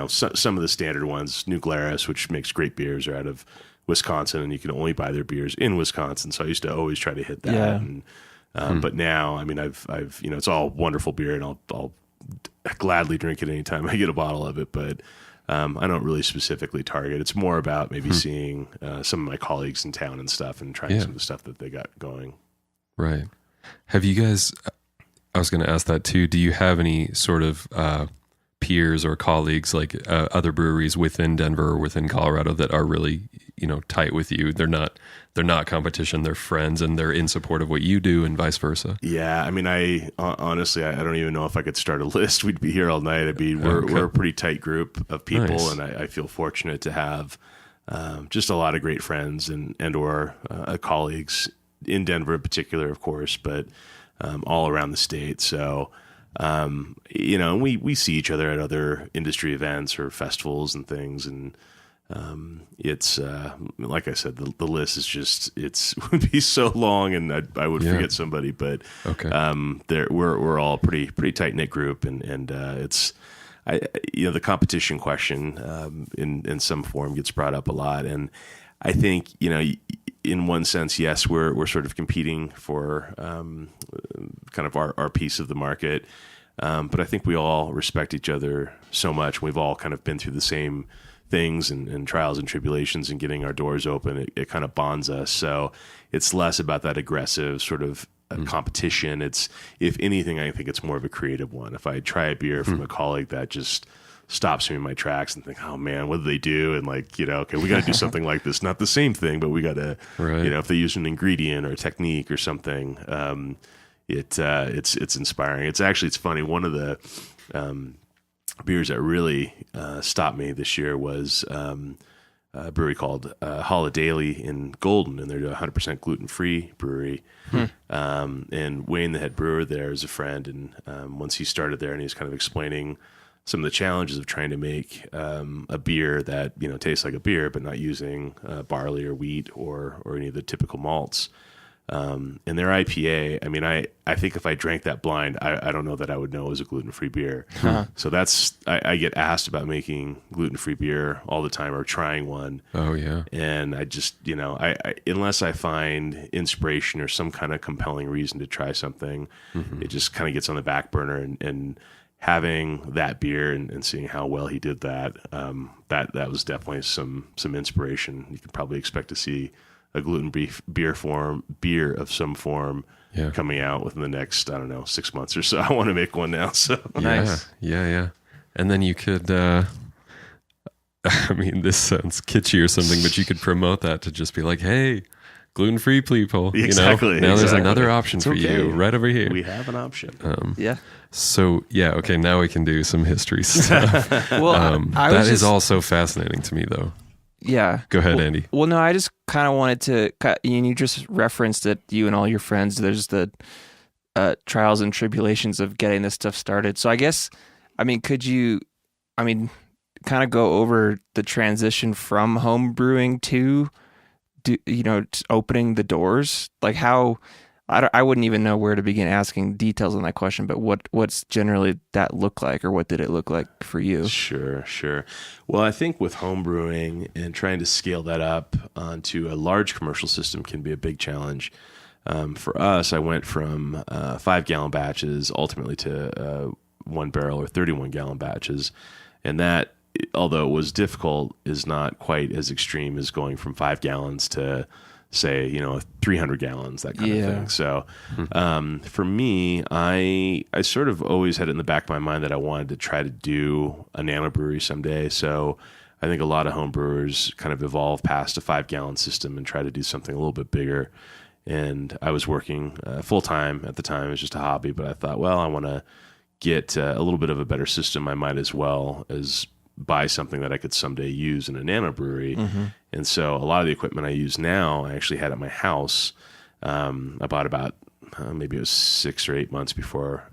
some of the standard ones. New Glarus, which makes great beers, are out of Wisconsin, and you can only buy their beers in Wisconsin. So I used to always try to hit that. Yeah. And, but now, I mean, I've it's all wonderful beer, and I'll gladly drink it anytime I get a bottle of it. But I don't really specifically target. It's more about maybe seeing some of my colleagues in town and stuff, and trying some of the stuff that they got going. Right. Have you guys, I was going to ask that too, do you have any sort of peers or colleagues, like other breweries within Denver or within Colorado that are really, tight with you. They're not competition, they're friends, and they're in support of what you do and vice versa. Yeah. I mean, honestly, I don't even know if I could start a list. We'd be here all night. We're a pretty tight group of people. Nice. And I feel fortunate to have just a lot of great friends and or colleagues in Denver in particular, of course, but all around the state. So, we see each other at other industry events or festivals and things. And it's like I said, the list is just, would be so long, and I would forget somebody, but okay. We're all a pretty tight knit group, and it's, the competition question in some form gets brought up a lot. And I think, in one sense, yes, we're sort of competing for kind of our piece of the market. But I think we all respect each other so much. We've all kind of been through the same things and trials and tribulations, and getting our doors open. It kind of bonds us. So it's less about that aggressive sort of competition. It's, if anything, I think it's more of a creative one. If I try a beer from a colleague that just stops me in my tracks and think, oh man, what did they do? And okay, we got to do something like this. Not the same thing, but we got to, if they use an ingredient or a technique or something, it's inspiring. It's funny. One of the beers that really stopped me this year was a brewery called Holiday in Golden, and they're a 100% gluten-free brewery. And Wayne, the head brewer there, is a friend, and once he started there, and he was kind of explaining some of the challenges of trying to make a beer that tastes like a beer, but not using barley or wheat or any of the typical malts. And their IPA, I mean, I think if I drank that blind, I don't know that I would know it was a gluten-free beer. So I get asked about making gluten-free beer all the time, or trying one. Oh yeah. And I just, I unless I find inspiration or some kind of compelling reason to try something, it just kind of gets on the back burner, and having that beer and seeing how well he did that, that was definitely some inspiration. You could probably expect to see a gluten-free beer of some form coming out within the next, 6 months or so. I want to make one now. So nice. Yeah. And then you could, I mean, this sounds kitschy or something, but you could promote that to just be like, hey, gluten-free people. Exactly. Now there's another option for you right over here. We have an option. So okay, now we can do some history stuff. Well, that is all so fascinating to me, though. Yeah. Go ahead, Andy. Well, no, I just kind of wanted to, and you just referenced that you and all your friends, there's the trials and tribulations of getting this stuff started. So I guess, could you, kind of go over the transition from home brewing to, opening the doors? Like how, I wouldn't even know where to begin asking details on that question, but what's generally that look like, or what did it look like for you? Sure. Well, I think with home brewing and trying to scale that up onto a large commercial system can be a big challenge. For us, I went from 5-gallon batches ultimately to 1 barrel or 31-gallon batches. And that, although it was difficult, is not quite as extreme as going from 5 gallons to, say, 300 gallons, that kind of thing. So for me, I sort of always had it in the back of my mind that I wanted to try to do a nano brewery someday. So I think a lot of home brewers kind of evolve past a 5-gallon system and try to do something a little bit bigger. And I was working full-time at the time. It was just a hobby, but I thought, well, I want to get a little bit of a better system. I might as well as buy something that I could someday use in a nano brewery. And so a lot of the equipment I use now, I actually had at my house. I bought about maybe it was 6 or 8 months before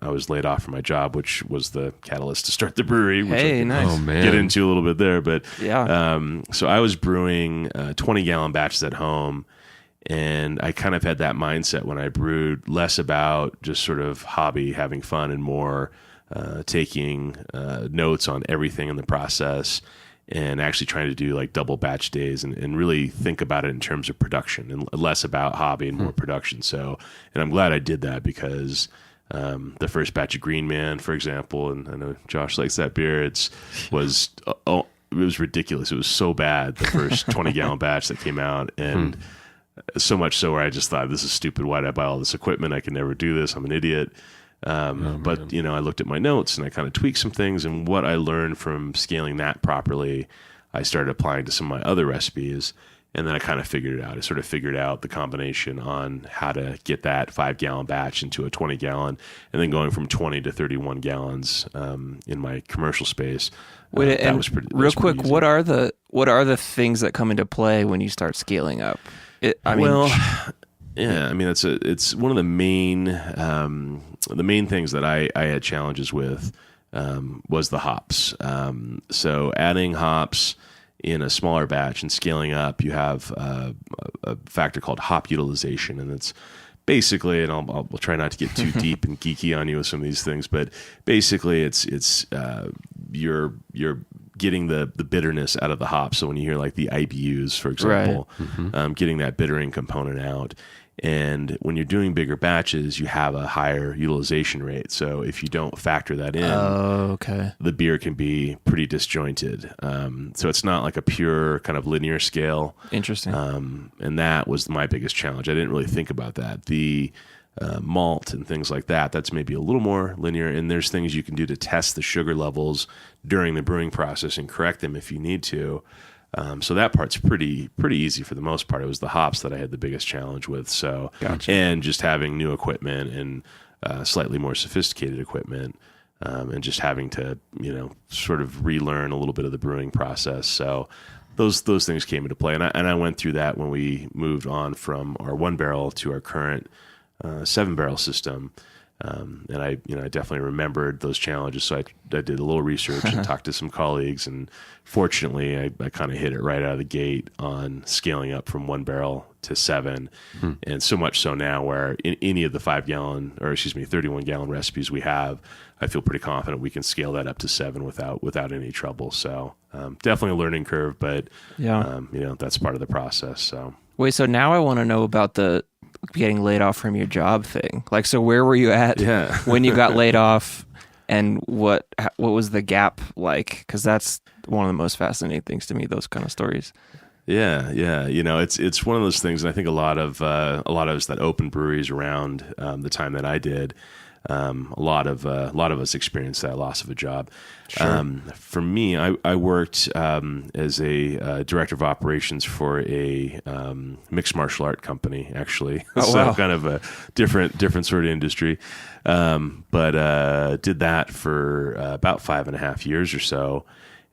I was laid off from my job, which was the catalyst to start the brewery, which I can get into a little bit there. But so I was brewing 20-gallon batches at home, and I kind of had that mindset when I brewed, less about just sort of hobby, having fun, and more taking notes on everything in the process, and actually trying to do like double batch days and really think about it in terms of production and less about hobby and more production. So, and I'm glad I did that, because the first batch of Green Man, for example, and I know Josh likes that beer, it was ridiculous. It was so bad, the first 20-gallon batch that came out, and so much so where I just thought, this is stupid. Why did I buy all this equipment? I can never do this. I'm an idiot. But I looked at my notes and I kind of tweaked some things, and what I learned from scaling that properly, I started applying to some of my other recipes. And then I kind of figured it out. I sort of figured out the combination on how to get that 5-gallon batch into a 20-gallon, and then going from 20 to 31 gallons in my commercial space. Wait, that was pretty. Real quick, what are the things that come into play when you start scaling up? It's one of the main things that I had challenges with was the hops. So adding hops in a smaller batch and scaling up, you have a factor called hop utilization, and it's basically, and I'll try not to get too deep and geeky on you with some of these things, but basically it's you're getting the bitterness out of the hops. So when you hear like the IBUs, for example, getting that bittering component out. And when you're doing bigger batches, you have a higher utilization rate. So if you don't factor that in, the beer can be pretty disjointed. So it's not like a pure kind of linear scale. Interesting. And that was my biggest challenge. I didn't really think about that. The malt and things like that, that's maybe a little more linear. And there's things you can do to test the sugar levels during the brewing process and correct them if you need to. So that part's pretty easy for the most part. It was the hops that I had the biggest challenge with. So, and just having new equipment and slightly more sophisticated equipment, and just having to sort of relearn a little bit of the brewing process. So those things came into play, and I went through that when we moved on from our 1-barrel to our current 7-barrel system. And I definitely remembered those challenges. So I did a little research and talked to some colleagues, and fortunately I kind of hit it right out of the gate on scaling up from 1-barrel to 7. And so much so now where in any of the 31-gallon recipes we have, I feel pretty confident we can scale that up to 7 without any trouble. So definitely a learning curve, but that's part of the process. So wait, so now I want to know about the getting laid off from your job thing. Like, so where were you at when you got laid off, and what was the gap like? Because that's one of the most fascinating things to me, those kind of stories. Yeah. It's one of those things, and I think a lot of us that opened breweries around the time that I did, a lot of us experienced that loss of a job. Sure. For me, I worked as a director of operations for a mixed martial art company, actually. So kind of a different sort of industry. But did that for about 5.5 years or so.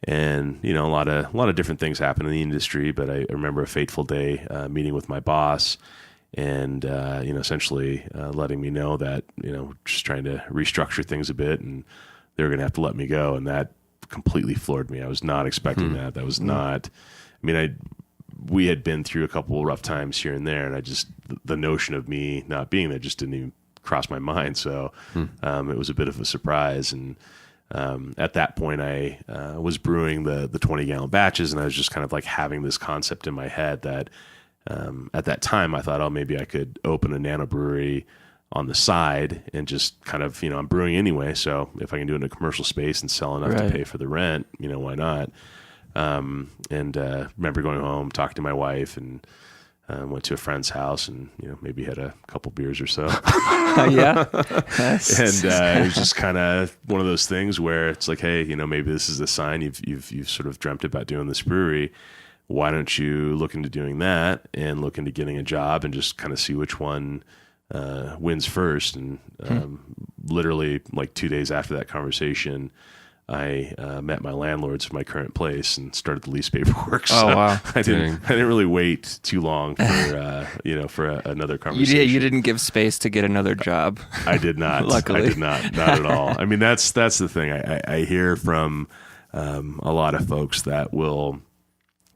And a lot of different things happen in the industry. But I remember a fateful day meeting with my boss, and essentially letting me know that just trying to restructure things a bit, and they were going to have to let me go, and that completely floored me. I was not expecting that. That was not. I mean, we had been through a couple of rough times here and there, and the notion of me not being there just didn't even cross my mind. So it was a bit of a surprise, and at that point, I was brewing the 20-gallon batches, and I was just kind of like having this concept in my head that. At that time, I thought, maybe I could open a nano brewery on the side and just kind of, I'm brewing anyway. So if I can do it in a commercial space and sell enough to pay for the rent, why not? And remember going home, talking to my wife, and went to a friend's house, and maybe had a couple beers or so. Yeah. And it was just kind of one of those things where it's like, hey, maybe this is the sign you've sort of dreamt about doing this brewery. Why don't you look into doing that and look into getting a job and just kind of see which one wins first? And literally like 2 days after that conversation, I met my landlords of my current place and started the lease paperwork. So wow! I didn't really wait too long for for another conversation. You didn't give space to get another job. I did not. Luckily, I did not at all. I mean, that's the thing. I hear from a lot of folks that will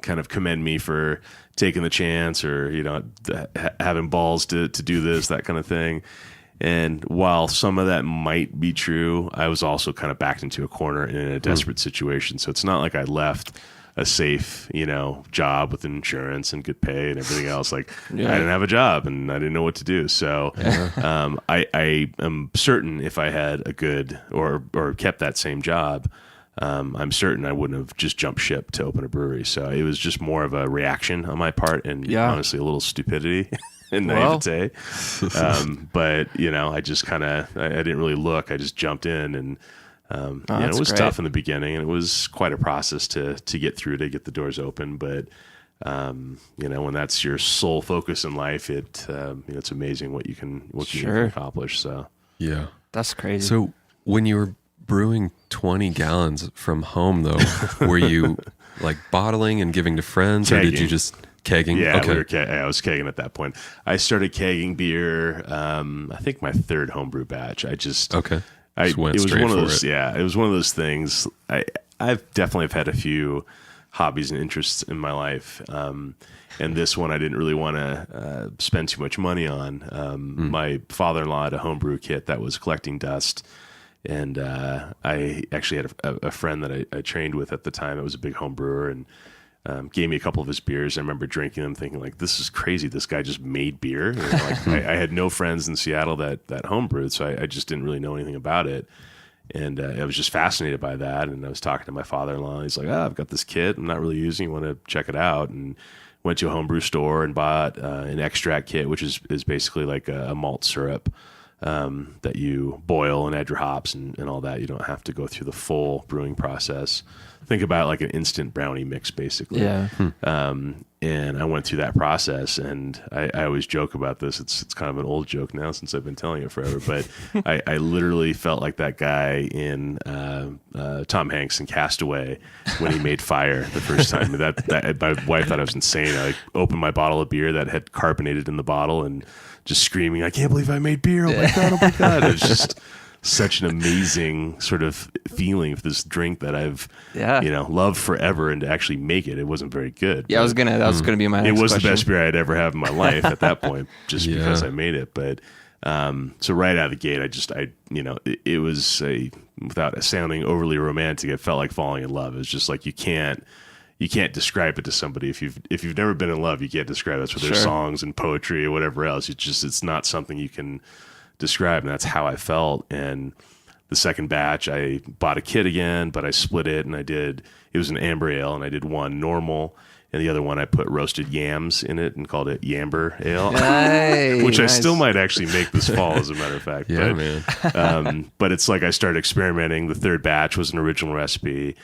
kind of commend me for taking the chance, or having balls to do this, that kind of thing. And while some of that might be true, I was also kind of backed into a corner in a desperate situation. So it's not like I left a safe, job with insurance and good pay and everything else. Like I didn't have a job and I didn't know what to do. So I am certain if I had a good or kept that same job, I'm certain I wouldn't have just jumped ship to open a brewery. So it was just more of a reaction on my part, and honestly a little stupidity. and naivete. But I just I didn't really look. I just jumped in, and it was tough in the beginning, and it was quite a process to get through, to get the doors open. But when that's your sole focus in life, it's amazing what you can accomplish. So yeah, that's crazy. So when you were brewing 20 gallons from home, though, were you like bottling and giving to friends, or did you just kegging? Yeah, okay. I was kegging at that point. I started kegging beer. I think my third homebrew batch. It was one of those. Yeah, it was one of those things. I've definitely had a few hobbies and interests in my life, and this one I didn't really want to spend too much money on. My father-in-law had a homebrew kit that was collecting dust. And I actually had a friend that I trained with at the time that was a big home brewer, and gave me a couple of his beers. I remember drinking them thinking, like, this is crazy. This guy just made beer. I had no friends in Seattle that homebrewed, so I just didn't really know anything about it. And I was just fascinated by that. And I was talking to my father-in-law. He's like, I've got this kit I'm not really using. You want to check it out? And went to a homebrew store and bought an extract kit, which is basically like a malt syrup that you boil and add your hops and all that. You don't have to go through the full brewing process. Think about it like an instant brownie mix, basically. Yeah. And I went through that process, and I always joke about this. It's kind of an old joke now since I've been telling it forever, but I literally felt like that guy in Tom Hanks in Castaway when he made fire the first time. That my wife thought I was insane. I opened my bottle of beer that had carbonated in the bottle and just screaming, I can't believe I made beer. Oh my God, oh my God. It was just such an amazing sort of feeling for this drink that I've, loved forever, and to actually make it wasn't very good. Yeah, that was gonna be my next It was question. the best beer I'd ever had in my life at that point, just because I made it. But so right out of the gate, it was without sounding overly romantic, it felt like falling in love. It was just like you can't describe it to somebody if you've never been in love. You can't describe it. That's with their songs and poetry or whatever else. It's not something you can describe, and that's how I felt. And the second batch, I bought a kit again, but I split it, and it was an amber ale, and I did one normal, and the other one I put roasted yams in it and called it Yamber Ale, which I still might actually make this fall, as a matter of fact. Yeah, man. But it's like I started experimenting. The third batch was an original recipe.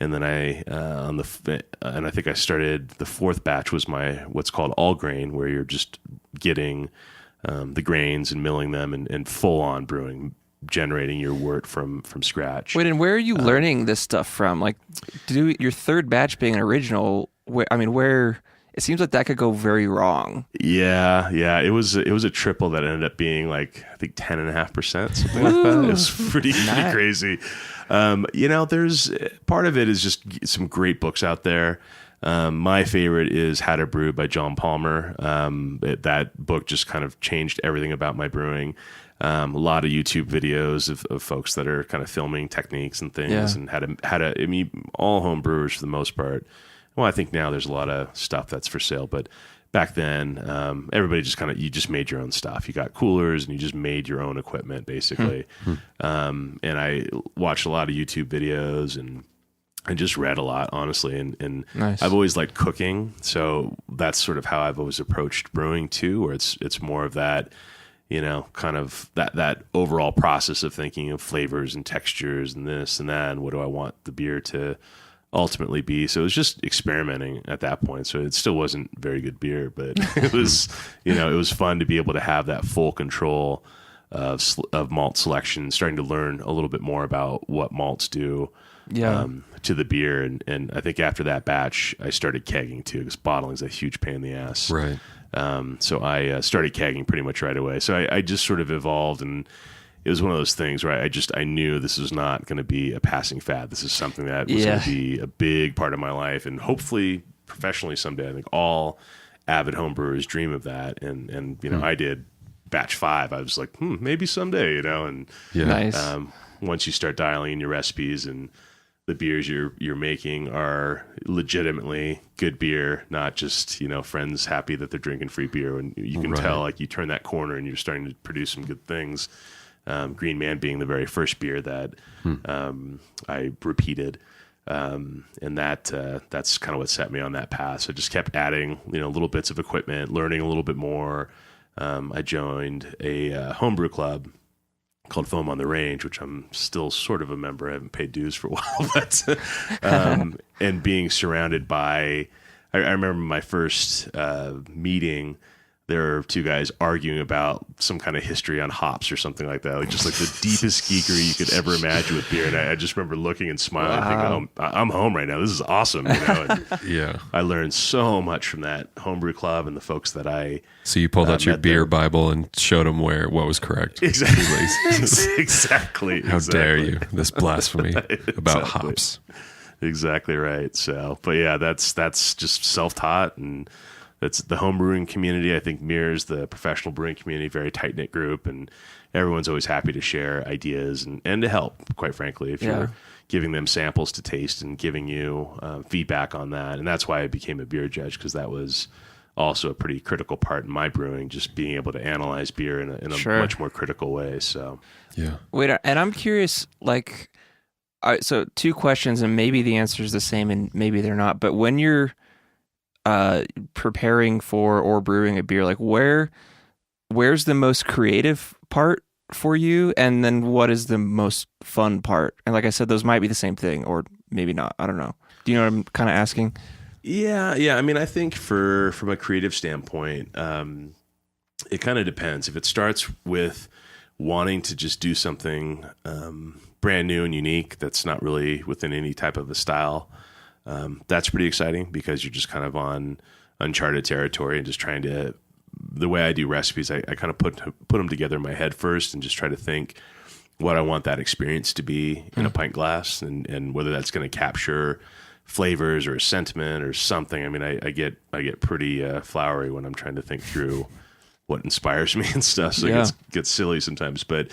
And then I think I started, the fourth batch was my what's called all grain, where you're just getting the grains and milling them and full on brewing, generating your wort from scratch. Wait, and where are you learning this stuff from? Like, your third batch being an original, where it seems like that could go very wrong. Yeah. It was a triple that ended up being like, I think 10.5%, something like that. It was pretty crazy. There's part of it is just some great books out there. My favorite is How to Brew by John Palmer. That book just kind of changed everything about my brewing. A lot of YouTube videos of folks that are kind of filming techniques and things, and how to, all home brewers for the most part. Well, I think now there's a lot of stuff that's for sale, but back then, everybody just you just made your own stuff. You got coolers and you just made your own equipment, basically. And I watched a lot of YouTube videos and I just read a lot, honestly. And nice. I've always liked cooking. So that's sort of how I've always approached brewing too, where it's more of that, kind of that overall process of thinking of flavors and textures and this and that, and what do I want the beer to ultimately be. So it was just experimenting at that point. So it still wasn't very good beer, but it was, it was fun to be able to have that full control of malt selection, starting to learn a little bit more about what malts do to the beer. And I think after that batch, I started kegging too, because bottling is a huge pain in the ass. Right. So I started kegging pretty much right away. So I just sort of evolved, and it was one of those things where I knew this was not going to be a passing fad. This is something that was going to be a big part of my life, and hopefully professionally someday. I think all avid homebrewers dream of that. And I did batch 5. I was like, maybe someday, and Nice. Once you start dialing in your recipes and the beers you're making are legitimately good beer, not just, friends happy that they're drinking free beer. And you can tell, like, you turn that corner and you're starting to produce some good things. Green Man being the very first beer that I repeated. And that's kind of what set me on that path. So I just kept adding, little bits of equipment, learning a little bit more, I joined a homebrew club called Foam on the Range, which I'm still sort of a member. I haven't paid dues for a while, but and being surrounded by, I remember my first meeting. There were two guys arguing about some kind of history on hops or something like that, like just like the deepest geekery you could ever imagine with beer. And I just remember looking and smiling, thinking, "Oh, I'm home right now. This is awesome." And Yeah. I learned so much from that homebrew club and the folks that I. So you pulled out your met beer there. Bible and showed them what was correct. Exactly. Exactly. How dare you? This blasphemy about Exactly. hops. Exactly right. So, but yeah, that's just self-taught, and that's the home brewing community. I think mirrors the professional brewing community, very tight knit group, and everyone's always happy to share ideas and to help. Quite frankly, if you're giving them samples to taste and giving you feedback on that, and that's why I became a beer judge, because that was also a pretty critical part in my brewing, just being able to analyze beer in a much more critical way. So, Yeah. Wait, and I'm curious, like, so two questions, and maybe the answer is the same, and maybe they're not. But when you're preparing for or brewing a beer, like where's the most creative part for you, and then what is the most fun part? And like I said, those might be the same thing, or maybe not. I don't know. Do you know what I'm kind of asking? Yeah. I mean, I think from a creative standpoint, it kind of depends. If it starts with wanting to just do something brand new and unique that's not really within any type of a style, that's pretty exciting, because you're just kind of on uncharted territory and just trying to. The way I do recipes, I kind of put them together in my head first and just try to think what I want that experience to be in a pint glass, and whether that's going to capture flavors or a sentiment or something. I mean, I get pretty flowery when I'm trying to think through what inspires me and stuff. So it gets silly sometimes, but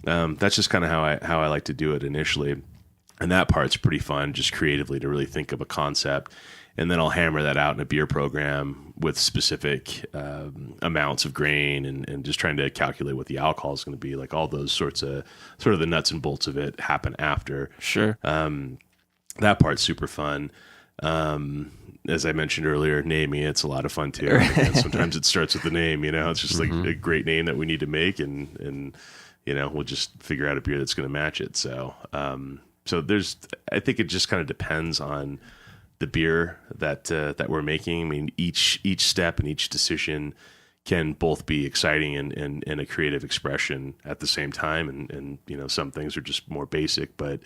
that's just kind of how I like to do it initially. And that part's pretty fun, just creatively, to really think of a concept. And then I'll hammer that out in a beer program with specific amounts of grain, and just trying to calculate what the alcohol is going to be. Like all those sort of the nuts and bolts of it happen after. Sure. That part's super fun. As I mentioned earlier, naming it's a lot of fun too. And sometimes it starts with the name, it's just like a great name that we need to make, and we'll just figure out a beer that's going to match it. So, I think it just kind of depends on the beer that we're making. I mean, each step and each decision can both be exciting and a creative expression at the same time. And some things are just more basic, but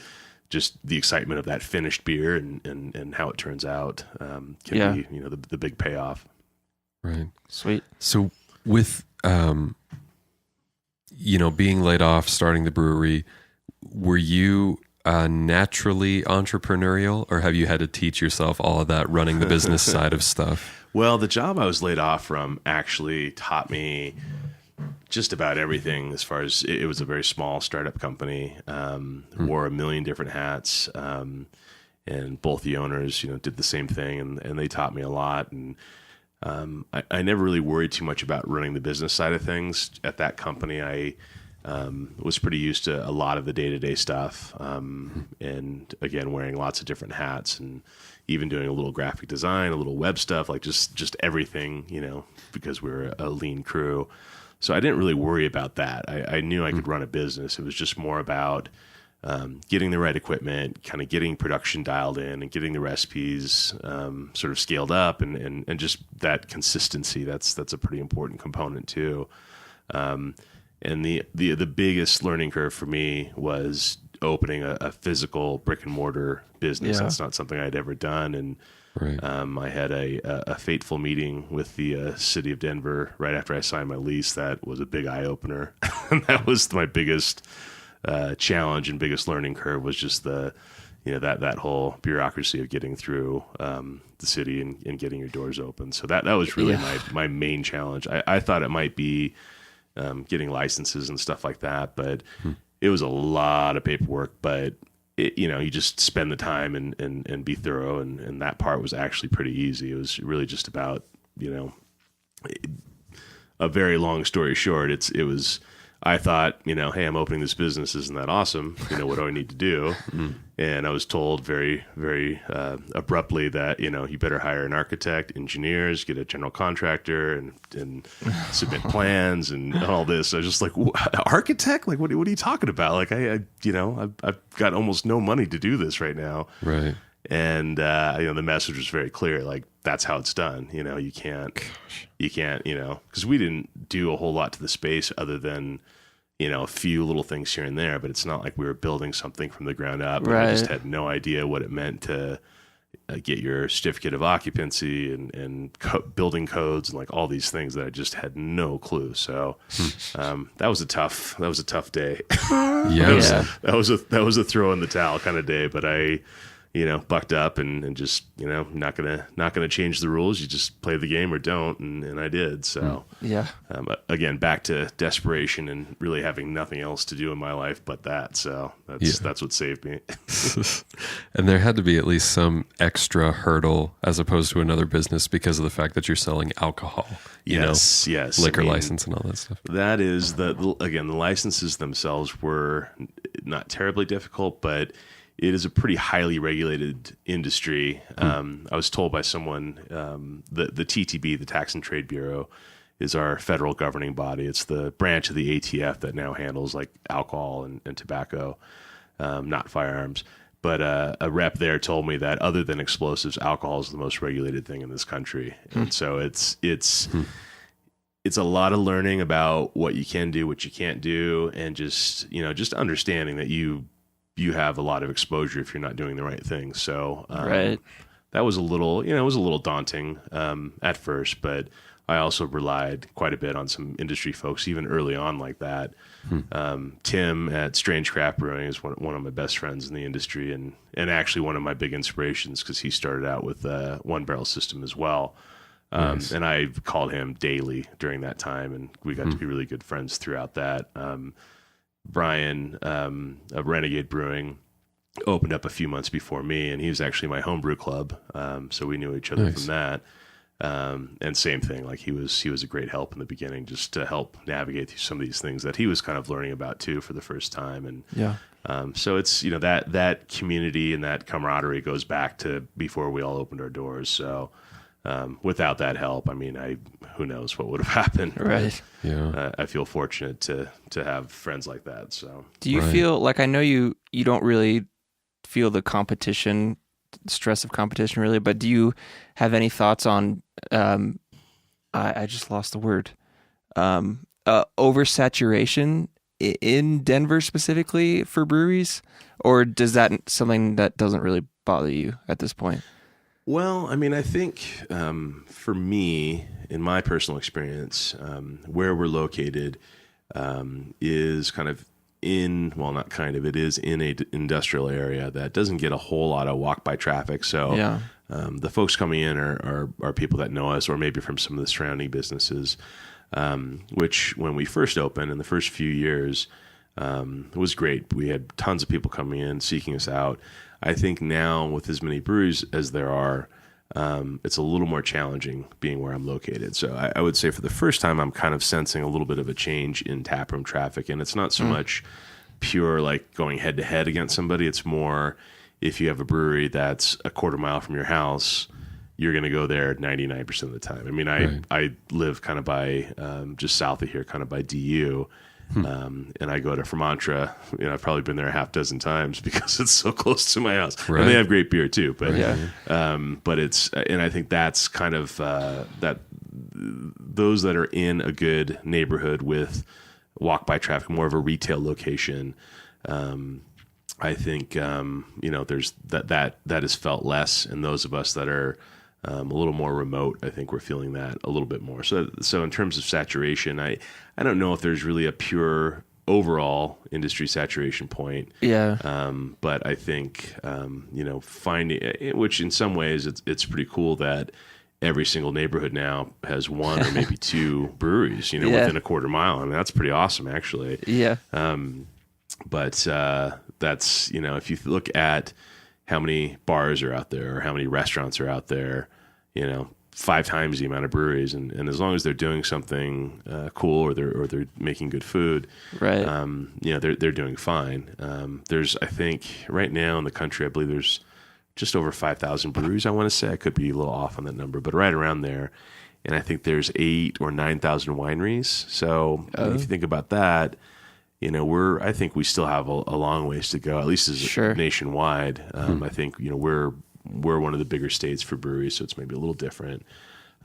just the excitement of that finished beer and how it turns out can be, the big payoff. Right. Sweet. So with, being laid off, starting the brewery, were you naturally entrepreneurial, or have you had to teach yourself all of that running the business side of stuff? Well, the job I was laid off from actually taught me just about everything. As far as it was a very small startup company, wore a million different hats, and both the owners, did the same thing, and they taught me a lot. And I never really worried too much about running the business side of things at that company. I was pretty used to a lot of the day-to-day stuff, and again, wearing lots of different hats, and even doing a little graphic design, a little web stuff, like just everything, because we were a lean crew. So I didn't really worry about that. I knew I could run a business. It was just more about getting the right equipment, kind of getting production dialed in, and getting the recipes sort of scaled up, and just that consistency. That's a pretty important component too. And the biggest learning curve for me was opening a physical brick and mortar business. That's not something I'd ever done. And Right. I had a fateful meeting with the city of Denver right after I signed my lease. That was a big eye opener. And that was my biggest challenge and biggest learning curve, was just that whole bureaucracy of getting through the city and getting your doors open. So that was really my main challenge. I thought it might be getting licenses and stuff like that, but it was a lot of paperwork. But you just spend the time and be thorough, and that part was actually pretty easy. It was really just about, a very long story short, I thought, hey, I'm opening this business. Isn't that awesome? What do I need to do? And I was told very, very abruptly that, you better hire an architect, engineers, get a general contractor and submit plans and all this. I was just like, architect? Like, what are you talking about? Like, I've got almost no money to do this right now. Right. And, the message was very clear. Like, that's how it's done. You can't, because we didn't do a whole lot to the space other than, a few little things here and there, but it's not like we were building something from the ground up. Right. I just had no idea what it meant to get your certificate of occupancy and building codes and like all these things that I just had no clue. So, that was a tough day. Yeah. That was a throw in the towel kind of day, but I, bucked up and just, not gonna change the rules. You just play the game or don't, and I did. So Yeah. Again, back to desperation and really having nothing else to do in my life but that. So that's what saved me. And there had to be at least some extra hurdle as opposed to another business because of the fact that you're selling alcohol. Yes. Liquor license and all that stuff. That is the licenses themselves were not terribly difficult, but it is a pretty highly regulated industry. I was told by someone, the TTB, the Tax and Trade Bureau, is our federal governing body. It's the branch of the ATF that now handles like alcohol and tobacco, not firearms. But a rep there told me that other than explosives, alcohol is the most regulated thing in this country. And so it's a lot of learning about what you can do, what you can't do, and just understanding that you have a lot of exposure if you're not doing the right thing. So Right. that was a little, it was a little daunting at first, but I also relied quite a bit on some industry folks, even early on like that. Tim at Strange Craft Brewing is one of my best friends in the industry and actually one of my big inspirations because he started out with a one barrel system as well. Nice. And I called him daily during that time, and we got to be really good friends throughout that. Brian of Renegade Brewing opened up a few months before me, and he was actually my homebrew club. So we knew each other from that. And same thing, like he was a great help in the beginning, just to help navigate through some of these things that he was kind of learning about too for the first time. And so it's, that community and that camaraderie goes back to before we all opened our doors. So without that help, who knows what would have happened. Right. Yeah. I feel fortunate to have friends like that. So Do you feel like, I know you don't really feel the stress of competition really, but do you have any thoughts on, I just lost the word, oversaturation in Denver specifically for breweries, or does that something that doesn't really bother you at this point? Well, I think for me, in my personal experience, where we're located is kind of it is in a industrial area that doesn't get a whole lot of walk-by traffic. So the folks coming in are people that know us or maybe from some of the surrounding businesses, which when we first opened in the first few years, it was great. We had tons of people coming in, seeking us out. I think now with as many breweries as there are, it's a little more challenging being where I'm located. So I would say for the first time, I'm kind of sensing a little bit of a change in taproom traffic. And it's not so much pure like going head to head against somebody. It's more if you have a brewery that's a quarter mile from your house, you're going to go there 99% of the time. I live kind of by just south of here, kind of by DU. And I go to Vermontra. I've probably been there a half dozen times because it's so close to my house. Right. And they have great beer too. But but it's, and I think that's kind of that those that are in a good neighborhood with walk by traffic, more of a retail location. I think there's that is felt less, and those of us that are a little more remote, I think we're feeling that a little bit more. So in terms of saturation, I don't know if there's really a pure overall industry saturation point. Yeah. But I think, finding, which in some ways it's pretty cool that every single neighborhood now has one or maybe two breweries, within a quarter mile. That's pretty awesome actually. Yeah. But that's, if you look at how many bars are out there or how many restaurants are out there, 5 times the amount of breweries, and as long as they're doing something cool, or they're making good food, Right. They're doing fine. There's, I think, right now in the country, I believe there's just over 5,000 breweries. I want to say, I could be a little off on that number, but right around there. And I think there's 8,000 or 9,000 wineries. So if you think about that, I think we still have a long ways to go, at least as nationwide. I think we're one of the bigger states for breweries, so it's maybe a little different.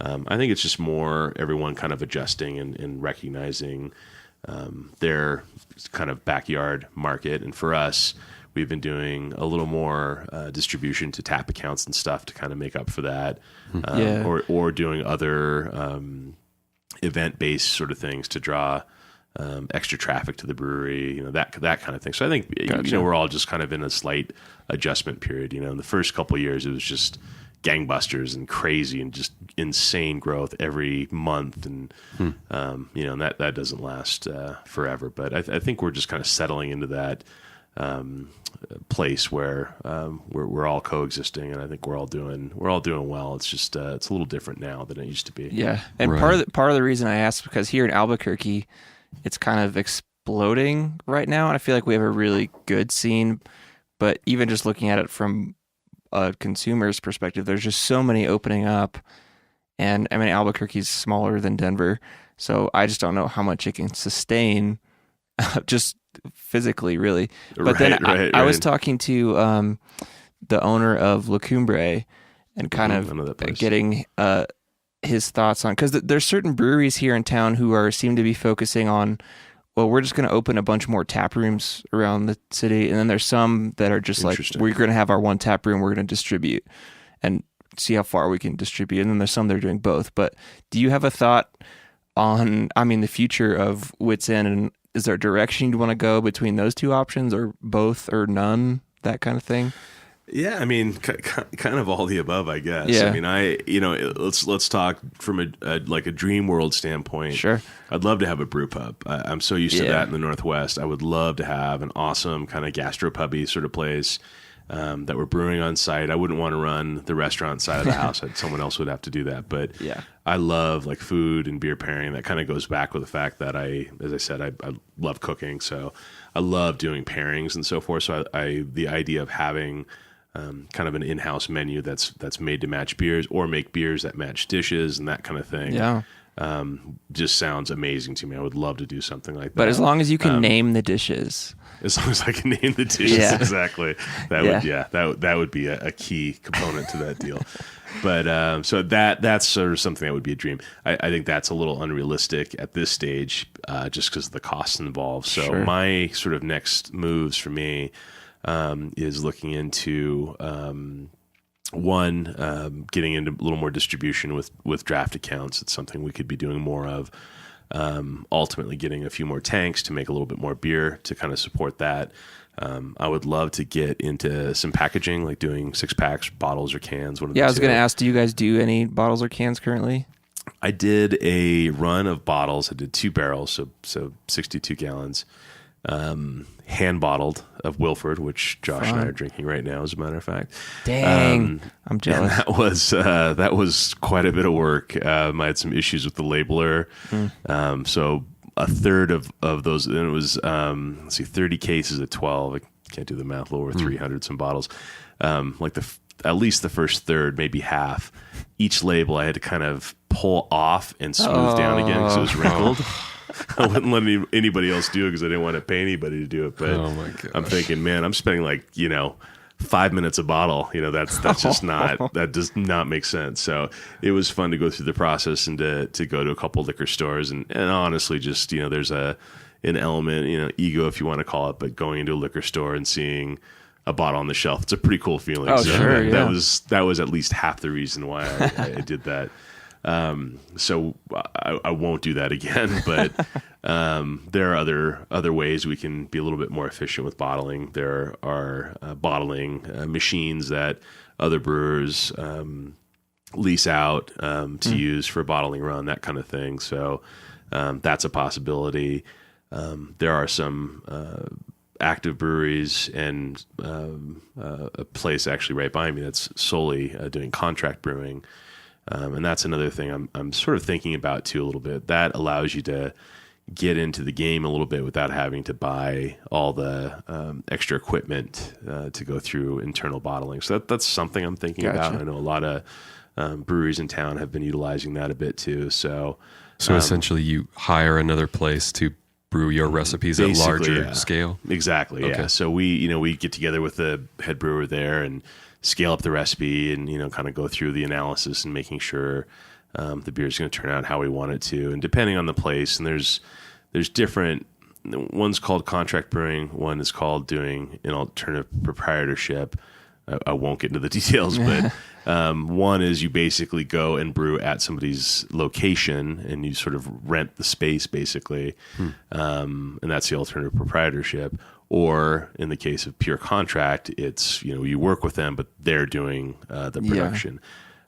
I think it's just more everyone kind of adjusting and recognizing their kind of backyard market. And for us, we've been doing a little more distribution to tap accounts and stuff to kind of make up for that, or doing other event-based sort of things to draw extra traffic to the brewery, that kind of thing. So I think we're all just kind of in a slight adjustment period. In the first couple of years, it was just gangbusters and crazy and just insane growth every month, and and that doesn't last forever. But I think we're just kind of settling into that place where we're all coexisting, and I think we're all doing well. It's just it's a little different now than it used to be. Yeah, and part of the reason I asked, because here in Albuquerque, it's kind of exploding right now, and I feel like we have a really good scene. But even just looking at it from a consumer's perspective, there's just so many opening up, and I mean Albuquerque's smaller than Denver, so I just don't know how much it can sustain, just physically, really. But then I was talking to the owner of La Cumbre, and kind of getting his thoughts on, because there's certain breweries here in town who seem to be focusing on, well, we're just going to open a bunch more tap rooms around the city, and then there's some that are just like, we're going to have our one tap room, we're going to distribute and see how far we can distribute, and then there's some that are doing both. But do you have a thought on, the future of Witsoe, and is there a direction you want to go between those two options, or both, or none, that kind of thing? Yeah, kind of all the above, I guess. Yeah. Let's talk from a dream world standpoint. Sure. I'd love to have a brew pub. I'm so used to that in the Northwest. I would love to have an awesome kind of gastropubby sort of place that we're brewing on site. I wouldn't want to run the restaurant side of the house. Someone else would have to do that. But I love food and beer pairing. That kind of goes back with the fact that as I said, I love cooking. So I love doing pairings and so forth. So the idea of having kind of an in-house menu that's made to match beers, or make beers that match dishes and that kind of thing. Yeah. Just sounds amazing to me. I would love to do something like that. But as long as you can name the dishes. As long as I can name the dishes, exactly. That would be a key component to that deal. But so that's sort of something that would be a dream. I think that's a little unrealistic at this stage, just because of the costs involved. So my sort of next moves for me is looking into getting into a little more distribution with draft accounts. It's something we could be doing more of. Ultimately getting a few more tanks to make a little bit more beer to kind of support that. I would love to get into some packaging, like doing 6-packs, bottles or cans. I was going to ask, do you guys do any bottles or cans currently? I did a run of bottles. I did 2 barrels, so 62 gallons. Hand bottled of Wilford, which Josh and I are drinking right now, as a matter of fact. Dang, I'm jealous. That was quite a bit of work. I had some issues with the labeler, so a third of those, and it was 30 cases of 12. I can't do the math. A little over 300 some bottles. At least the first third, maybe half. Each label I had to kind of pull off and smooth down again because it was wrinkled. I wouldn't let anybody else do it because I didn't want to pay anybody to do it. But I'm thinking, man, I'm spending 5 minutes a bottle. That's just not, that does not make sense. So it was fun to go through the process and to go to a couple liquor stores and honestly just, there's an element, ego if you want to call it, but going into a liquor store and seeing a bottle on the shelf, it's a pretty cool feeling. That was at least half the reason why I did that. So I won't do that again, but there are other ways we can be a little bit more efficient with bottling. There are bottling machines that other brewers lease out to use for a bottling run, that kind of thing. So that's a possibility. There are some active breweries and a place actually right by me that's solely doing contract brewing. And that's another thing I'm sort of thinking about too a little bit. That allows you to get into the game a little bit without having to buy all the extra equipment to go through internal bottling. So that's something I'm thinking about. I know a lot of breweries in town have been utilizing that a bit too. So essentially you hire another place to brew your recipes at larger scale? Exactly, okay. Yeah. So we get together with the head brewer there and scale up the recipe and, kind of go through the analysis and making sure the beer is going to turn out how we want it to. And depending on the place, and there's different, one's called contract brewing, one is called doing an alternative proprietorship. I won't get into the details, but one is you basically go and brew at somebody's location and you sort of rent the space basically. And that's the alternative proprietorship. Or in the case of pure contract, it's, you work with them, but they're doing the production.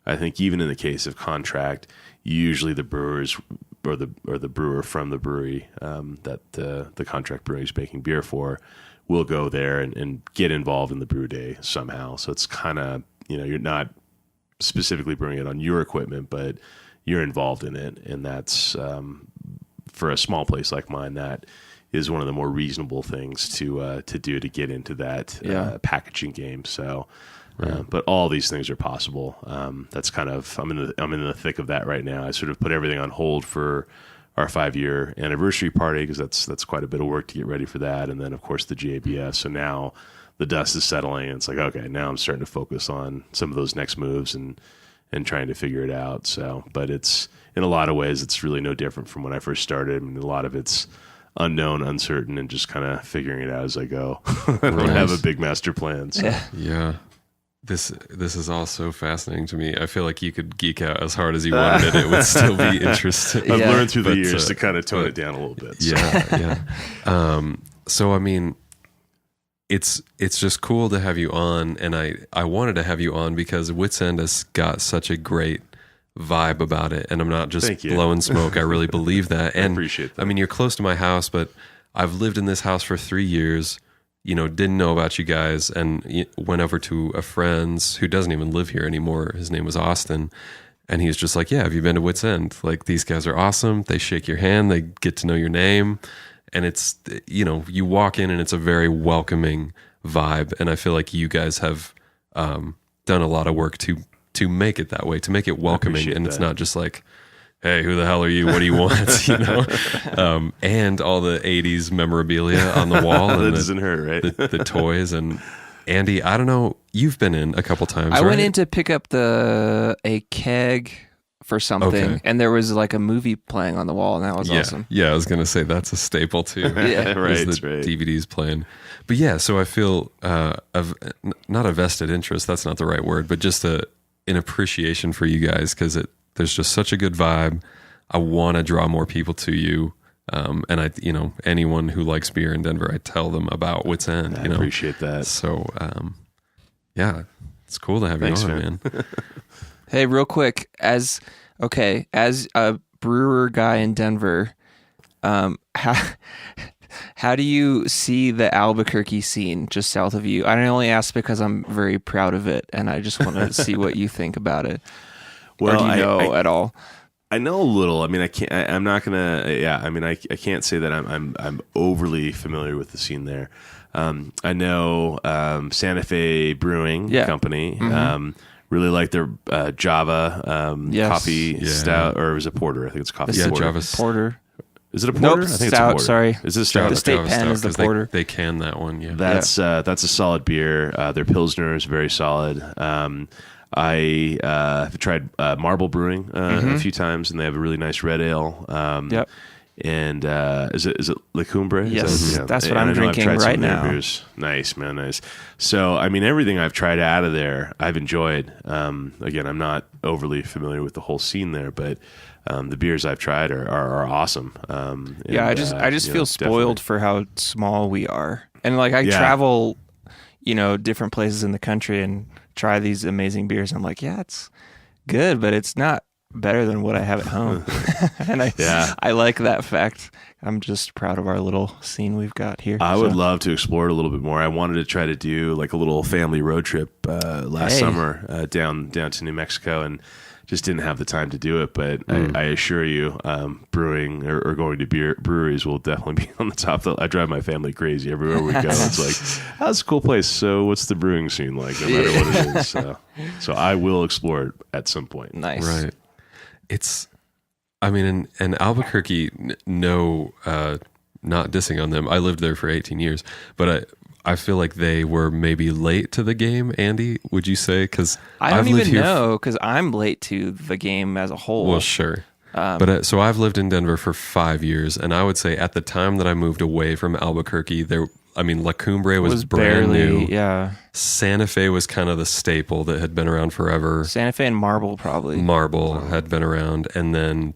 I think even in the case of contract, usually the brewers or the brewer from the brewery that the contract brewery is making beer for will go there and get involved in the brew day somehow. So it's kind of, you're not specifically brewing it on your equipment, but you're involved in it. And that's, for a small place like mine, that is one of the more reasonable things to do to get into that packaging game. So, but all these things are possible. That's kind of, I'm in the thick of that right now. I sort of put everything on hold for our 5-year anniversary party because that's quite a bit of work to get ready for that. And then of course the GABF. So now the dust is settling and it's like, okay, now I'm starting to focus on some of those next moves and trying to figure it out. So, but it's, in a lot of ways, it's really no different from when I first started. I mean, a lot of it's unknown, uncertain, and just kind of figuring it out as I go. I don't have a big master plan. So. Yeah. This is all so fascinating to me. I feel like you could geek out as hard as you wanted it would still be interesting. I've learned through the years to kind of tone it down a little bit. So. Yeah. So I mean, it's just cool to have you on, and I wanted to have you on because Witsoe has got such a great vibe about it, and I'm not just blowing smoke. I really believe that. And I appreciate that. I mean, you're close to my house, but I've lived in this house for 3 years. Didn't know about you guys, and went over to a friend's who doesn't even live here anymore. His name was Austin, and he's just like, "Yeah, have you been to Witsoe? Like, these guys are awesome. They shake your hand, they get to know your name, and it's you walk in and it's a very welcoming vibe. And I feel like you guys have done a lot of work to make it that way, to make it welcoming, and it's not just like, hey, who the hell are you? What do you want? And all the 80s memorabilia on the wall. That and doesn't hurt, right? the toys. And Andy, I don't know, you've been in a couple times, I right? went in to pick up a keg for something, and there was like a movie playing on the wall, and that was awesome. Yeah, I was going to say that's a staple too. Yeah, right. DVDs playing. But yeah, so I feel not a vested interest, that's not the right word, but just an appreciation for you guys because there's just such a good vibe. I want to draw more people to you. And anyone who likes beer in Denver, I tell them about Witsoe. I appreciate that. So, yeah, it's cool to have you on, man. Hey, real quick, as a brewer guy in Denver, how do you see the Albuquerque scene just south of you? I only ask because I'm very proud of it, and I just want to see what you think about it. Well, or do you know at all? I know a little. I mean, I can't. I'm not gonna. Yeah, I mean, I can't say that I'm overly familiar with the scene there. I know Santa Fe Brewing Company. Mm-hmm. Really like their Java coffee stout, or was it porter? I think it's coffee. Yeah, porter. Java's porter. Is it a porter? Nope, I think stout. It's a porter. Sorry, is it stout? The state Java pen stout, is the porter. They can that one. Yeah, that's a solid beer. Their Pilsner is very solid. I have tried Marble Brewing a few times, and they have a really nice red ale. Yep. And is it La Cumbre? Yes, that's what I'm drinking right now. Beers. Nice, man, nice. So, I mean, everything I've tried out of there, I've enjoyed. Again, I'm not overly familiar with the whole scene there, but the beers I've tried are awesome. I just feel spoiled for how small we are, and like I travel, different places in the country and try these amazing beers. I'm like, yeah, it's good, but it's not better than what I have at home. And I like that fact. I'm just proud of our little scene we've got here. I would love to explore it a little bit more. I wanted to try to do like a little family road trip last summer down to New Mexico and just didn't have the time to do it. But I assure you, brewing or going to breweries will definitely be on the top. I drive my family crazy everywhere we go. It's like, that's a cool place. So what's the brewing scene like, no matter what it is? So I will explore it at some point. Nice. Right. It's, I mean, in Albuquerque, not dissing on them. I lived there for 18 years, but I feel like they were maybe late to the game. Andy, would you say? Because I don't even know, because I'm late to the game as a whole. Well, sure. But so I've lived in Denver for 5 years, and I would say at the time that I moved away from Albuquerque, La Cumbre was brand barely, new. Yeah. Santa Fe was kind of the staple that had been around forever. Santa Fe and Marble probably. Marble had been around, and then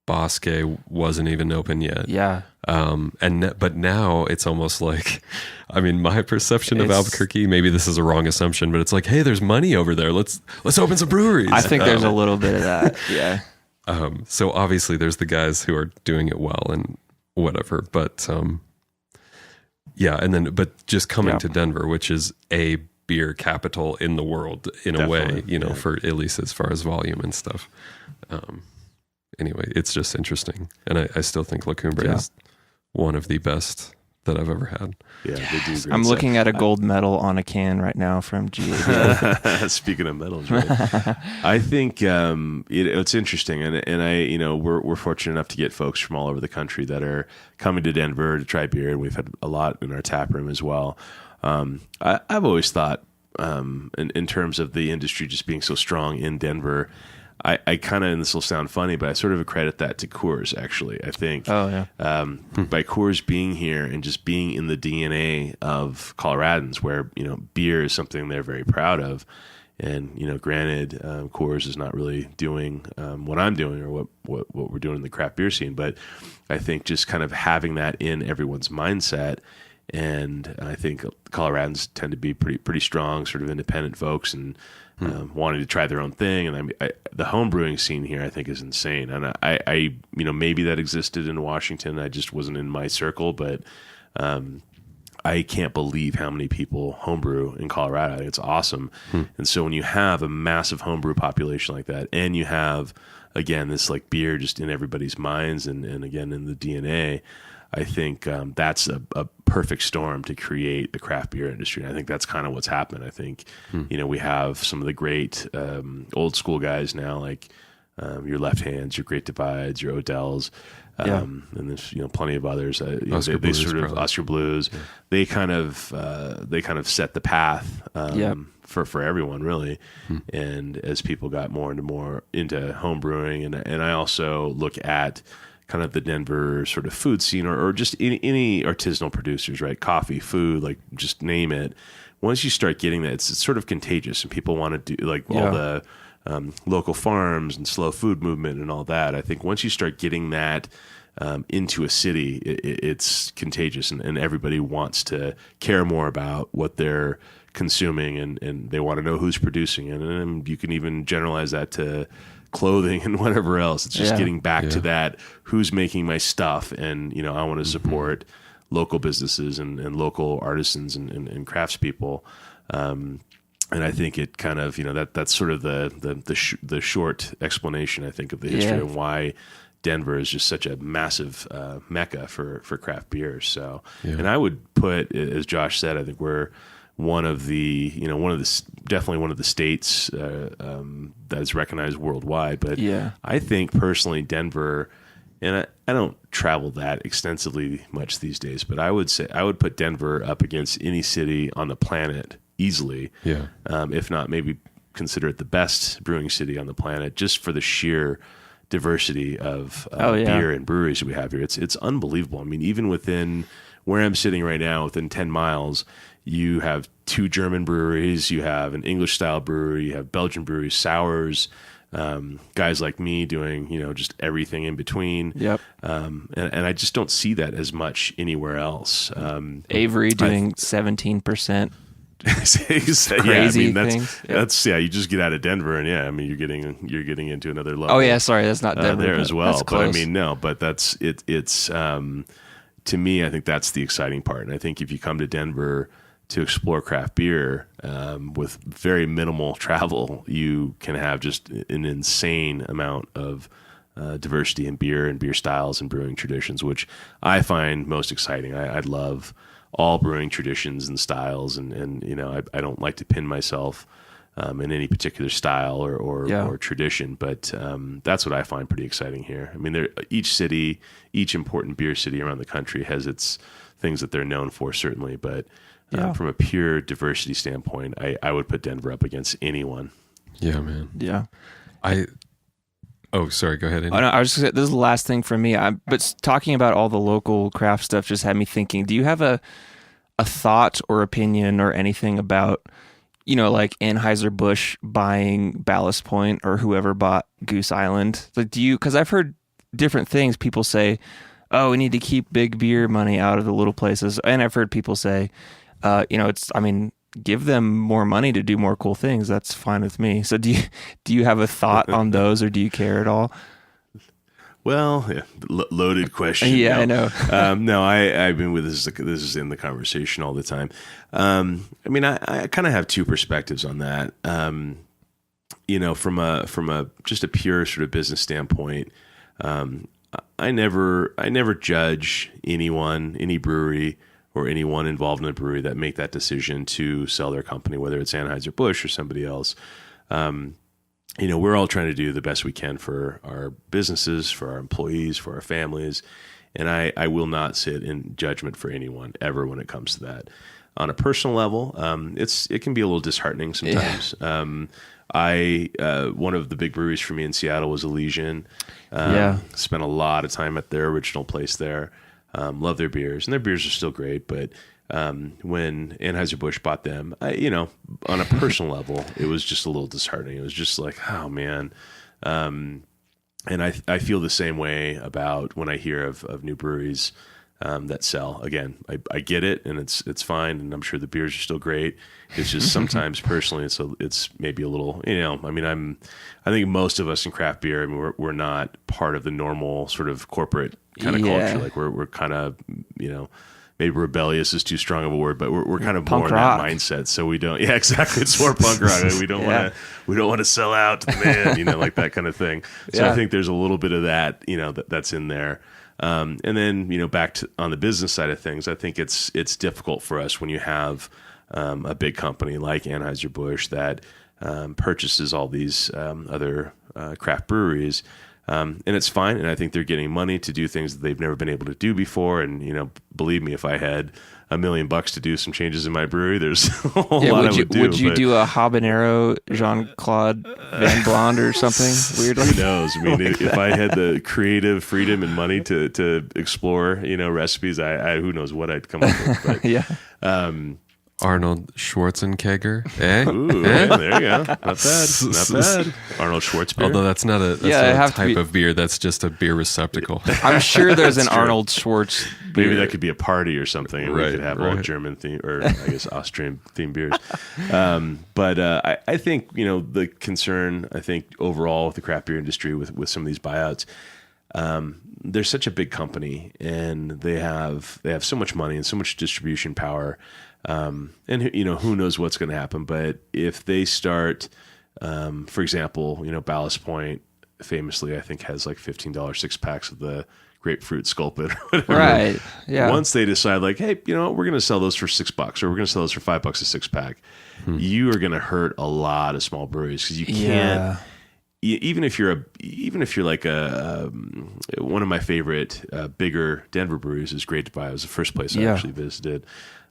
Bosque wasn't even open yet. Yeah. But now it's almost like, I mean, my perception of Albuquerque, maybe this is a wrong assumption, but it's like, hey, there's money over there. Let's open some breweries. I think there's a little bit of that. Yeah. So obviously there's the guys who are doing it well and whatever, but but just coming to Denver, which is a beer capital in the world in Definitely, a way, for at least as far as volume and stuff. Anyway, it's just interesting. And I still think La Cumbre is one of the best that I've ever had. Yeah, they do great I'm stuff. looking at a gold medal on a can right now from GAB. Speaking of medals, right? I think it's interesting, and we're fortunate enough to get folks from all over the country that are coming to Denver to try beer, and we've had a lot in our tap room as well. I've always thought, in terms of the industry just being so strong in Denver, I kind of, and this will sound funny, but I sort of accredit that to Coors, actually. I think by Coors being here and just being in the DNA of Coloradans, where beer is something they're very proud of, and granted, Coors is not really doing what I'm doing or what we're doing in the craft beer scene, but I think just kind of having that in everyone's mindset. And I think Coloradans tend to be pretty strong, sort of independent folks, and wanting to try their own thing. And I mean, the home brewing scene here, I think, is insane. And I maybe that existed in Washington. I just wasn't in my circle, but I can't believe how many people homebrew in Colorado. I think it's awesome. And so when you have a massive homebrew population like that, and you have, again, this like beer just in everybody's minds, and again in the DNA, I think that's a perfect storm to create a craft beer industry. And I think that's kind of what's happened. I think, we have some of the great old school guys now, like your Left Hands, your Great Divides, your Odells, and there's plenty of others. They sort of Oscar Blues. Yeah. They kind of set the path for everyone, really. And as people got more and more into home brewing, and I also look at kind of the Denver sort of food scene, or just any artisanal producers, right? Coffee, food, like just name it. Once you start getting that, it's sort of contagious, and people want to do all the local farms and slow food movement and all that. I think once you start getting that into a city, it's contagious, and everybody wants to care more about what they're consuming, and they want to know who's producing it. And you can even generalize that to clothing and whatever else. It's just getting back to that, who's making my stuff, and I want to support local businesses and local artisans and craftspeople. And I think it kind of that's sort of the short explanation, I think, of the history and why Denver is just such a massive mecca for craft beers. So, and I would put, as Josh said, I think we're definitely one of the states that's recognized worldwide. But I think personally, Denver, and I don't travel that extensively much these days, but I would say I would put Denver up against any city on the planet easily. Yeah. If not, maybe consider it the best brewing city on the planet, just for the sheer diversity of beer and breweries that we have here. It's unbelievable. I mean, even within where I'm sitting right now, within 10 miles, you have 2 German breweries, you have an English style brewery, you have Belgian breweries, sours, guys like me doing, just everything in between. Yep. And I just don't see that as much anywhere else. Avery doing 17%. Crazy that's you just get out of Denver, and you're getting into another level. Oh yeah, sorry, that's not Denver there as well. But I mean, no, but that's it. It's to me, I think that's the exciting part. And I think if you come to Denver to explore craft beer with very minimal travel, you can have just an insane amount of diversity in beer and beer styles and brewing traditions, which I find most exciting. I love all brewing traditions and styles, and I don't like to pin myself in any particular style or tradition, but that's what I find pretty exciting here. I mean, each city, each important beer city around the country has its things that they're known for, certainly, but from a pure diversity standpoint, I would put Denver up against anyone. Yeah, man. Yeah. Oh, sorry. Go ahead, Andy. Oh, no, I was just, this is the last thing for me. But talking about all the local craft stuff just had me thinking, do you have a thought or opinion or anything about, like Anheuser-Busch buying Ballast Point or whoever bought Goose Island? Like, because I've heard different things. People say, oh, we need to keep big beer money out of the little places. And I've heard people say, give them more money to do more cool things. That's fine with me. So do you have a thought on those, or do you care at all? Well, yeah, loaded question. Yeah, I know. No, I've been with this is in the conversation all the time. I kind of have two perspectives on that. From a just a pure sort of business standpoint, I never judge anyone, any brewery, or anyone involved in the brewery that make that decision to sell their company, whether it's Anheuser-Busch or somebody else. We're all trying to do the best we can for our businesses, for our employees, for our families. And I will not sit in judgment for anyone ever when it comes to that. On a personal level, it can be a little disheartening sometimes. Yeah. One of the big breweries for me in Seattle was Elysian. Spent a lot of time at their original place there. Love their beers, and their beers are still great. But when Anheuser-Busch bought them, on a personal level, it was just a little disheartening. It was just like, oh man. And I feel the same way about when I hear of new breweries that sell. Again, I get it, and it's fine, and I'm sure the beers are still great. It's just sometimes personally, it's maybe a little, I think most of us in craft beer, we're not part of the normal sort of corporate kind of culture. Like we're kind of, maybe rebellious is too strong of a word, but we're kind of more in that mindset. So we don't, yeah, exactly. It's more punk rock. We don't want to sell out to the man, like that kind of thing. So I think there's a little bit of that, that's in there. And then, back to on the business side of things, I think it's difficult for us when you have a big company like Anheuser-Busch that purchases all these other craft breweries. And it's fine. And I think they're getting money to do things that they've never been able to do before. And, believe me, if I had $1 million to do some changes in my brewery, there's a whole lot I would do. Would you do a habanero Jean-Claude Van Blond or something weirdly? Who knows? If I had the creative freedom and money to explore, recipes, who knows what I'd come up with. But, yeah. Arnold Schwarzenegger, eh? Ooh, yeah, there you go. Not bad. Arnold Schwartz beer. Although that's not a type of beer. That's just a beer receptacle. I'm sure there's an Arnold Schwartz beer. Maybe that could be a party or something. And we could have all German theme, or I guess Austrian themed beers. But I think, the concern, I think overall with the craft beer industry with some of these buyouts, they're such a big company, and they have so much money and so much distribution power. And who knows what's going to happen, but if they start, for example, Ballast Point famously, I think, has like $15 six packs of the grapefruit sculpin, right? Yeah. Once they decide, like, hey, we're going to sell those for $6, or we're going to sell those for $5 a six pack, you are going to hurt a lot of small breweries because you can't. Even if you're like one of my favorite bigger Denver breweries is Great Divide. It was the first place I actually visited.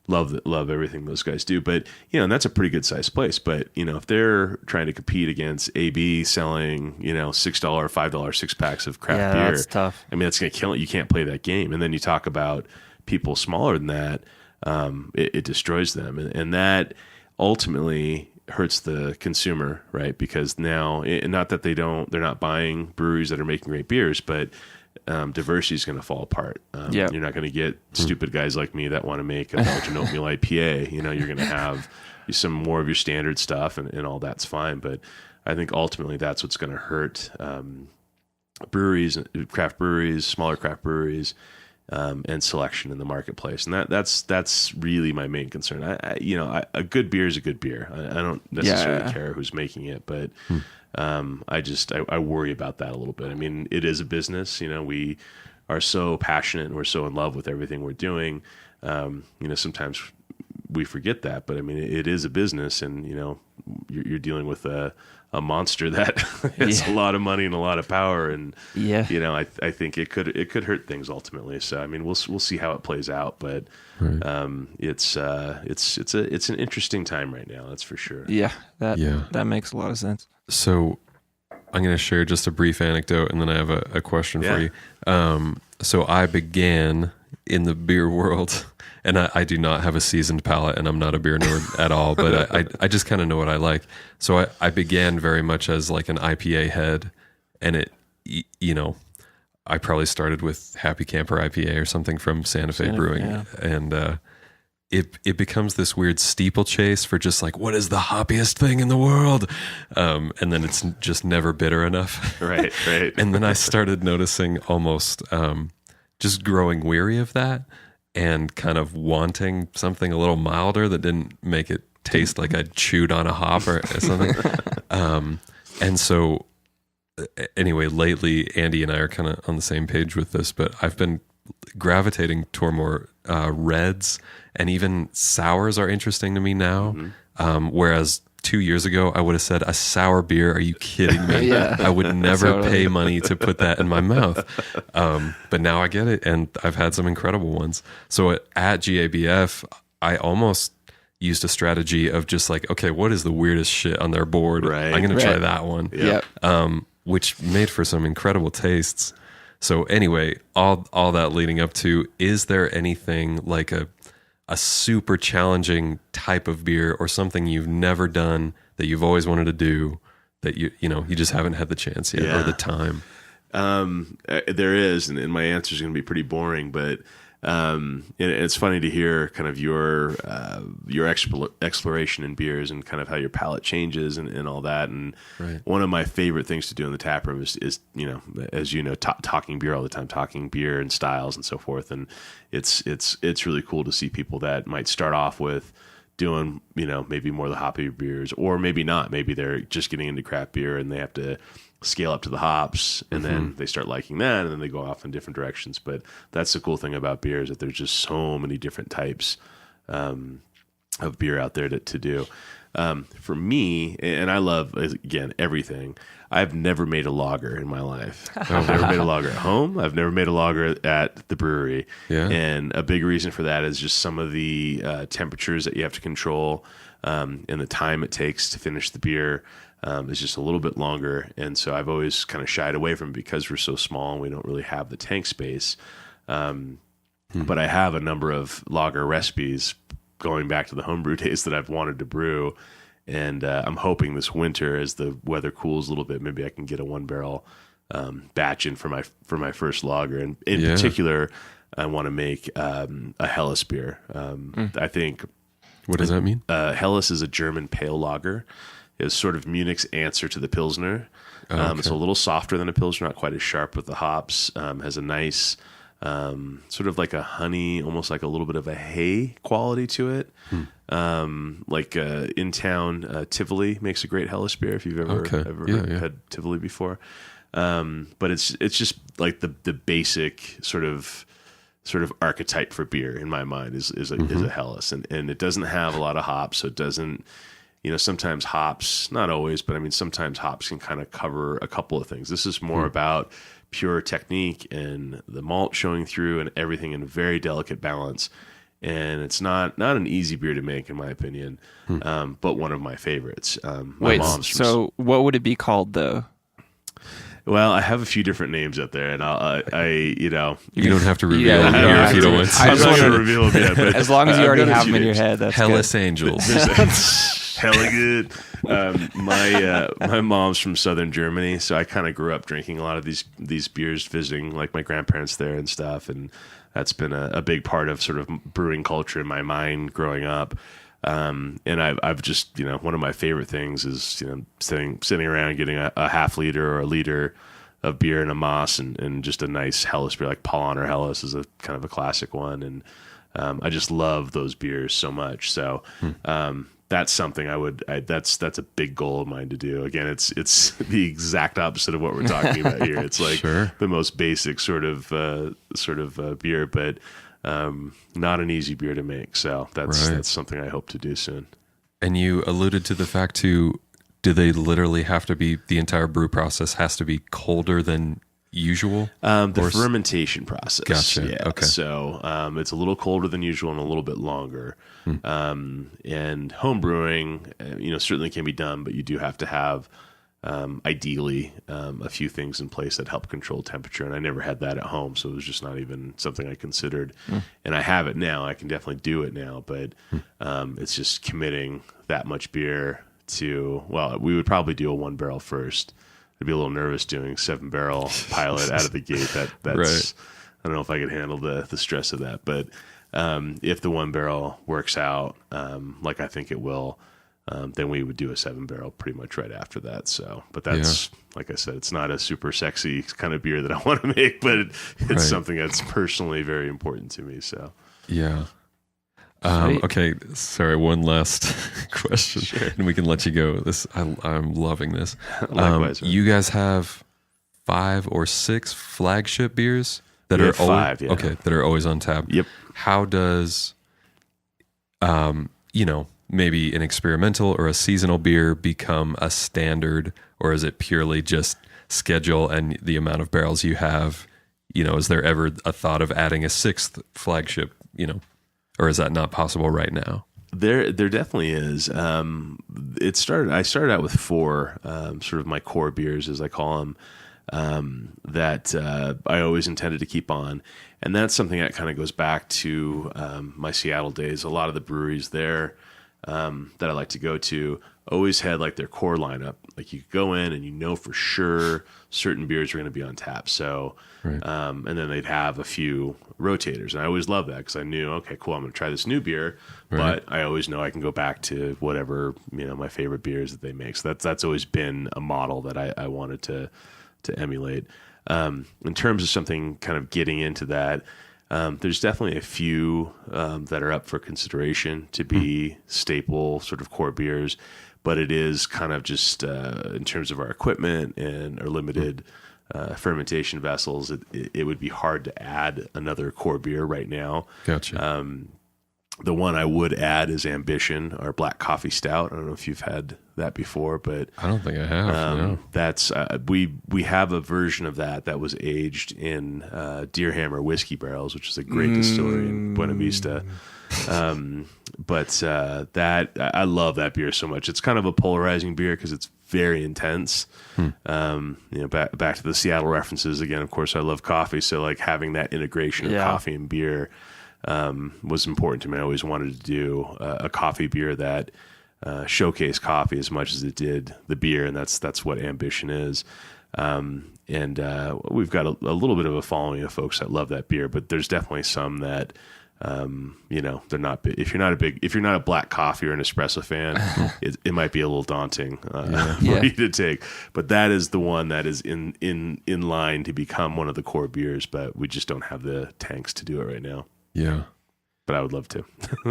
Love everything those guys do, but and that's a pretty good sized place. But if they're trying to compete against AB selling $6, $5 six packs of craft beer, that's tough. That's going to kill it. You can't play that game. And then you talk about people smaller than that, it destroys them, and that ultimately hurts the consumer, right? Because now, not that they're not buying breweries that are making great beers, but diversity is going to fall apart. You're not going to get stupid guys like me that want to make a Belgian oatmeal IPA. You're going to have some more of your standard stuff, and all that's fine. But I think ultimately that's what's going to hurt breweries, craft breweries, smaller craft breweries, and selection in the marketplace, and that's really my main concern. A good beer is a good beer. I don't necessarily care who's making it, but I worry about that a little bit. I mean, it is a business. We are so passionate and we're so in love with everything we're doing. Sometimes we forget that, but I mean, it is a business, and you're dealing with a monster that has a lot of money and a lot of power, and I think it could hurt things ultimately. So I mean, we'll see how it plays out, but it's an interesting time right now, that's for sure. That makes a lot of sense. So I'm going to share just a brief anecdote, and then I have a question for you. So I began in the beer world, and I do not have a seasoned palate, and I'm not a beer nerd at all, but I just kind of know what I like. So I began very much as like an IPA head, and I probably started with Happy Camper IPA or something from Santa Fe Brewing, and it becomes this weird steeplechase for just like, what is the hoppiest thing in the world? And then it's just never bitter enough. Right. And then I started noticing almost just growing weary of that and kind of wanting something a little milder that didn't make it taste like I'd chewed on a hop or something. And so anyway, lately, Andy and I are kind of on the same page with this, but I've been gravitating toward more reds, and even sours are interesting to me now. Whereas 2 years ago, I would have said, a sour beer? Are you kidding me? I would never pay money to put that in my mouth. But now I get it, and I've had some incredible ones. So at GABF, I almost used a strategy of just like, okay, what is the weirdest shit on their board? I'm going to try that one. Which made for some incredible tastes. So anyway, all that leading up to, is there anything like a super challenging type of beer or something you've never done that you've always wanted to do that you just haven't had the chance yet or the time? There is, and my answer is going to be pretty boring, but it's funny to hear kind of your exploration in beers and kind of how your palate changes and all that. And one of my favorite things to do in the tap room is as you know, talking beer all the time, talking beer and styles and so forth. And it's really cool to see people that might start off with doing, maybe more of the hoppy beers, or maybe not. Maybe they're just getting into craft beer and they have to scale up to the hops, and then they start liking that, and then they go off in different directions. But that's the cool thing about beer, is that there's just so many different types of beer out there to do. For me, and I love, again, everything, I've never made a lager in my life. I've never made a lager at home. I've never made a lager at the brewery. And a big reason for that is just some of the temperatures that you have to control, and the time it takes to finish the beer is just a little bit longer. And so I've always kind of shied away from it because we're so small and we don't really have the tank space. But I have a number of lager recipes going back to the homebrew days that I've wanted to brew. And I'm hoping this winter, as the weather cools a little bit, maybe I can get a 1-barrel batch in for my first lager. And in particular, I want to make a Helles beer. I think. What does that mean? Helles is a German pale lager. It's sort of Munich's answer to the Pilsner. It's a little softer than a Pilsner, not quite as sharp with the hops. Has a nice sort of like a honey, almost like a little bit of a hay quality to it. Like in town, Tivoli makes a great Helles beer, if you've ever had Tivoli before. But it's just like the basic sort of archetype for beer in my mind is a Helles, and it doesn't have a lot of hops, so it doesn't. Sometimes hops, not always, but I mean, sometimes hops can kind of cover a couple of things. This is more about pure technique and the malt showing through and everything in very delicate balance. And it's not an easy beer to make, in my opinion, but one of my favorites. So what would it be called, though? Well, I have a few different names out there, and you don't have to reveal them if you don't want to. I'm not going to reveal them yet, but as long as you already have them in your head, that's Hellas good. Angels. Hella good. My mom's from southern Germany, so I kind of grew up drinking a lot of these beers, visiting like my grandparents there and stuff, and that's been a big part of sort of brewing culture in my mind growing up. And I've just, one of my favorite things is, sitting around getting a half liter or a liter of beer and a Moss and just a nice Helles beer like Paul Honor Helles is a kind of a classic one. And I just love those beers so much. So that's something that's a big goal of mine to do. Again, it's the exact opposite of what we're talking about here. It's like the most basic sort of beer, but not an easy beer to make. So that's something I hope to do soon. And you alluded to the fact too, do they literally have to be, the entire brew process has to be colder than usual? The fermentation process. Gotcha. Yeah. Okay. So it's a little colder than usual and a little bit longer. And home brewing, certainly can be done, but you do have to have ideally a few things in place that help control temperature. And I never had that at home, so it was just not even something I considered. And I have it now. I can definitely do it now, but it's just committing that much beer to, well, we would probably do a 1 barrel first. I'd be a little nervous doing 7 barrel pilot out of the gate. That's I don't know if I could handle the stress of that, but if the 1 barrel works out like I think it will, then we would do a 7 barrel pretty much right after that. So, but that's like I said, it's not a super sexy kind of beer that I want to make, but it's something that's personally very important to me. So yeah. Okay, sorry, one last question, and we can let you go. I'm loving this. Likewise, you guys have 5 or 6 flagship beers that We are have 5, always, that are always on tap. Yep. How does, maybe an experimental or a seasonal beer become a standard, or is it purely just schedule and the amount of barrels you have? Is there ever a thought of adding a 6th flagship? Or is that not possible right now? There definitely is. I started out with 4, sort of my core beers, as I call them, that I always intended to keep on. And that's something that kind of goes back to my Seattle days. A lot of the breweries there that I like to go to always had like their core lineup. Like you could go in and for sure certain beers are going to be on tap. So, and then they'd have a few rotators. And I always loved that because I knew, okay, cool, I'm going to try this new beer, but I always know I can go back to whatever, my favorite beers that they make. So that's always been a model that I wanted to emulate. In terms of something kind of getting into that, there's definitely a few that are up for consideration to be staple sort of core beers, but it is kind of just in terms of our equipment and our limited fermentation vessels, it would be hard to add another core beer right now. Gotcha. The one I would add is Ambition, our black coffee stout. I don't know if you've had that before, but I don't think I have. No. That's we have a version of that was aged in Deerhammer whiskey barrels, which is a great distillery in Buena Vista. But that I love that beer so much. It's kind of a polarizing beer because it's very intense. Back to the Seattle references again. Of course, I love coffee, so like having that integration of coffee and beer was important to me. I always wanted to do a coffee beer that showcased coffee as much as it did the beer, and that's what Ambition is. And we've got a little bit of a following of folks that love that beer, but there's definitely some that they're not big. If you're not a black coffee or an espresso fan, it might be a little daunting for you to take. But that is the one that is in line to become one of the core beers, but we just don't have the tanks to do it right now. Yeah. But I would love to.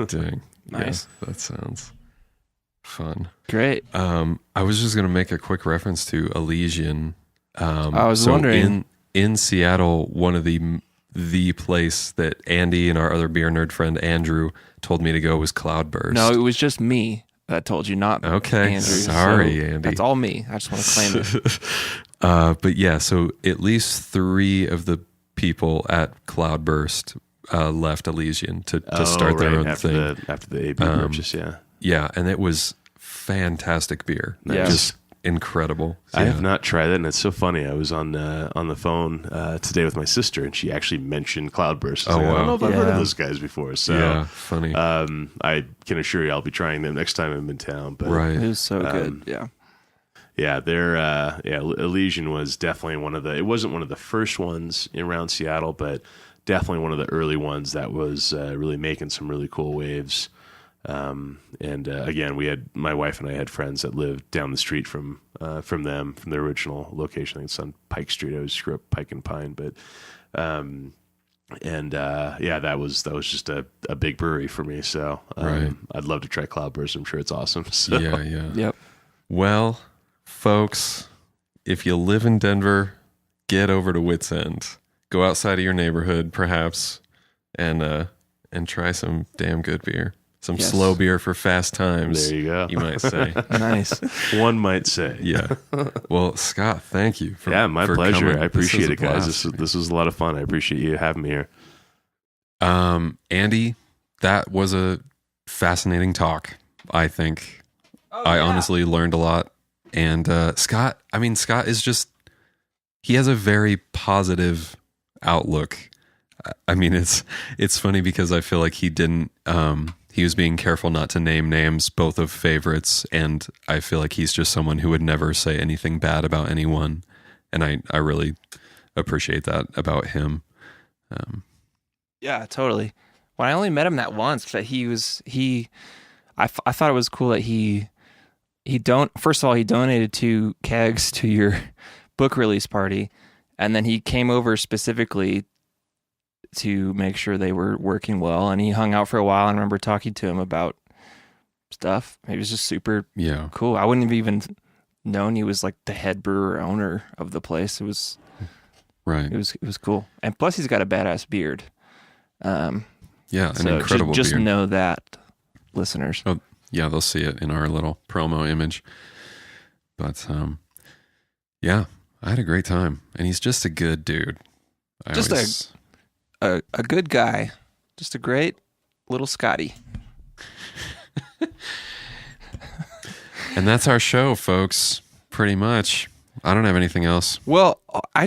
Dang. Nice. Yeah, that sounds fun. Great. I was just going to make a quick reference to Elysian. I was wondering. In Seattle, one of the place that Andy and our other beer nerd friend Andrew told me to go was Cloudburst. No, it was just me that told you, not okay. Andrew. Sorry, so Andy. That's all me. I just want to claim it. But yeah, so at least 3 of the people at Cloudburst left Elysian to start their own thing. After the AB purchase, Yeah, and it was fantastic beer. Yeah. Just incredible. I have not tried it, and it's so funny. I was on the phone today with my sister, and she actually mentioned Cloudburst. I don't know if I've heard of those guys before. So yeah, funny. I can assure you I'll be trying them next time I'm in town. But It was so good. Yeah, Elysian was definitely it wasn't one of the first ones around Seattle, but definitely one of the early ones that was really making some really cool waves Again, my wife and I had friends that lived down the street from their original location. I think it's on Pike Street. I always grew up Pike and Pine, but that was just a big brewery for me. So Right. I'd love to try Cloudburst. I'm sure it's awesome. So. Yeah. Yep. Well, folks, if you live in Denver, get over to Wits End. Go outside of your neighborhood, perhaps, and try some damn good beer. Some Yes. slow beer for fast times. There you go. You might say. Nice. One might say. Yeah. Well, Scott, thank you. My for pleasure. coming. I appreciate This it, guys. was a blast. This was a lot of fun. I appreciate you having me here. Andy, that was a fascinating talk, I think. I honestly learned a lot. And Scott is just, he has a very positive outlook. I mean, it's funny because I feel like he didn't, he was being careful not to name names, both of favorites. And I feel like he's just someone who would never say anything bad about anyone. And I really appreciate that about him. Yeah, totally. When I only met him that once, but I thought it was cool that first of all, he donated 2 kegs to your book release party, and then he came over specifically to make sure they were working well, and he hung out for a while. I remember talking to him about stuff. He was just super cool. I wouldn't have even known he was like the head brewer owner of the place. It was Right. It was cool, and plus he's got a badass beard. An So incredible just beard. know that, listeners. Oh, yeah, they'll see it in our little promo image. But I had a great time, and he's just a good dude. A good guy, just a great little Scotty. And that's our show, folks. Pretty much. I don't have anything else. Well, I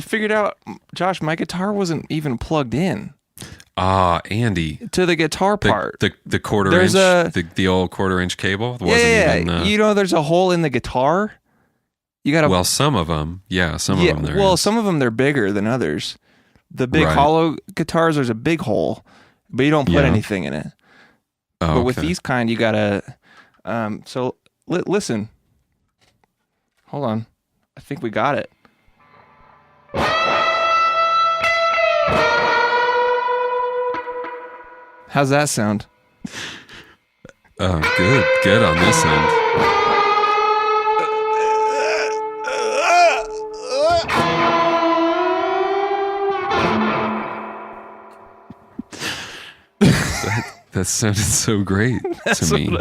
figured out, Josh, my guitar wasn't even plugged in Andy, to the guitar part. the quarter There's inch, the old quarter-inch cable wasn't even. You know, there's a hole in the guitar. You gotta. Well, some of them, some of them there. Well, is. some of them they're bigger than others. The big Right. hollow guitars, there's a big hole, but you don't put Yeah. anything in it. Oh, But with okay. these kind, you gotta. Listen. Hold on. I think we got it. How's that sound? Good on this end. That sounded so great to me.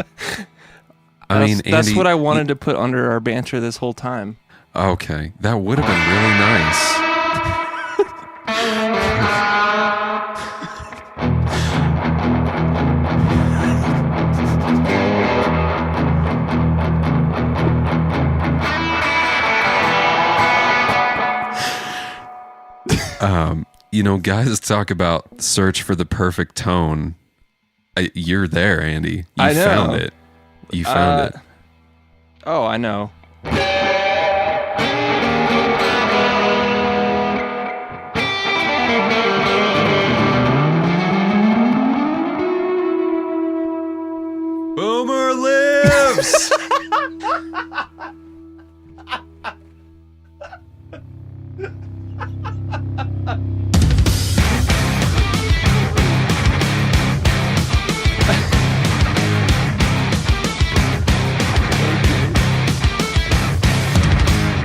That's Andy, what I wanted to put under our banter this whole time. Okay, that would have been really nice. Guys talk about search for the perfect tone. You're there, Andy. You I know. found it. You found it. Oh, I know. Boomer lives.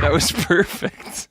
That was perfect.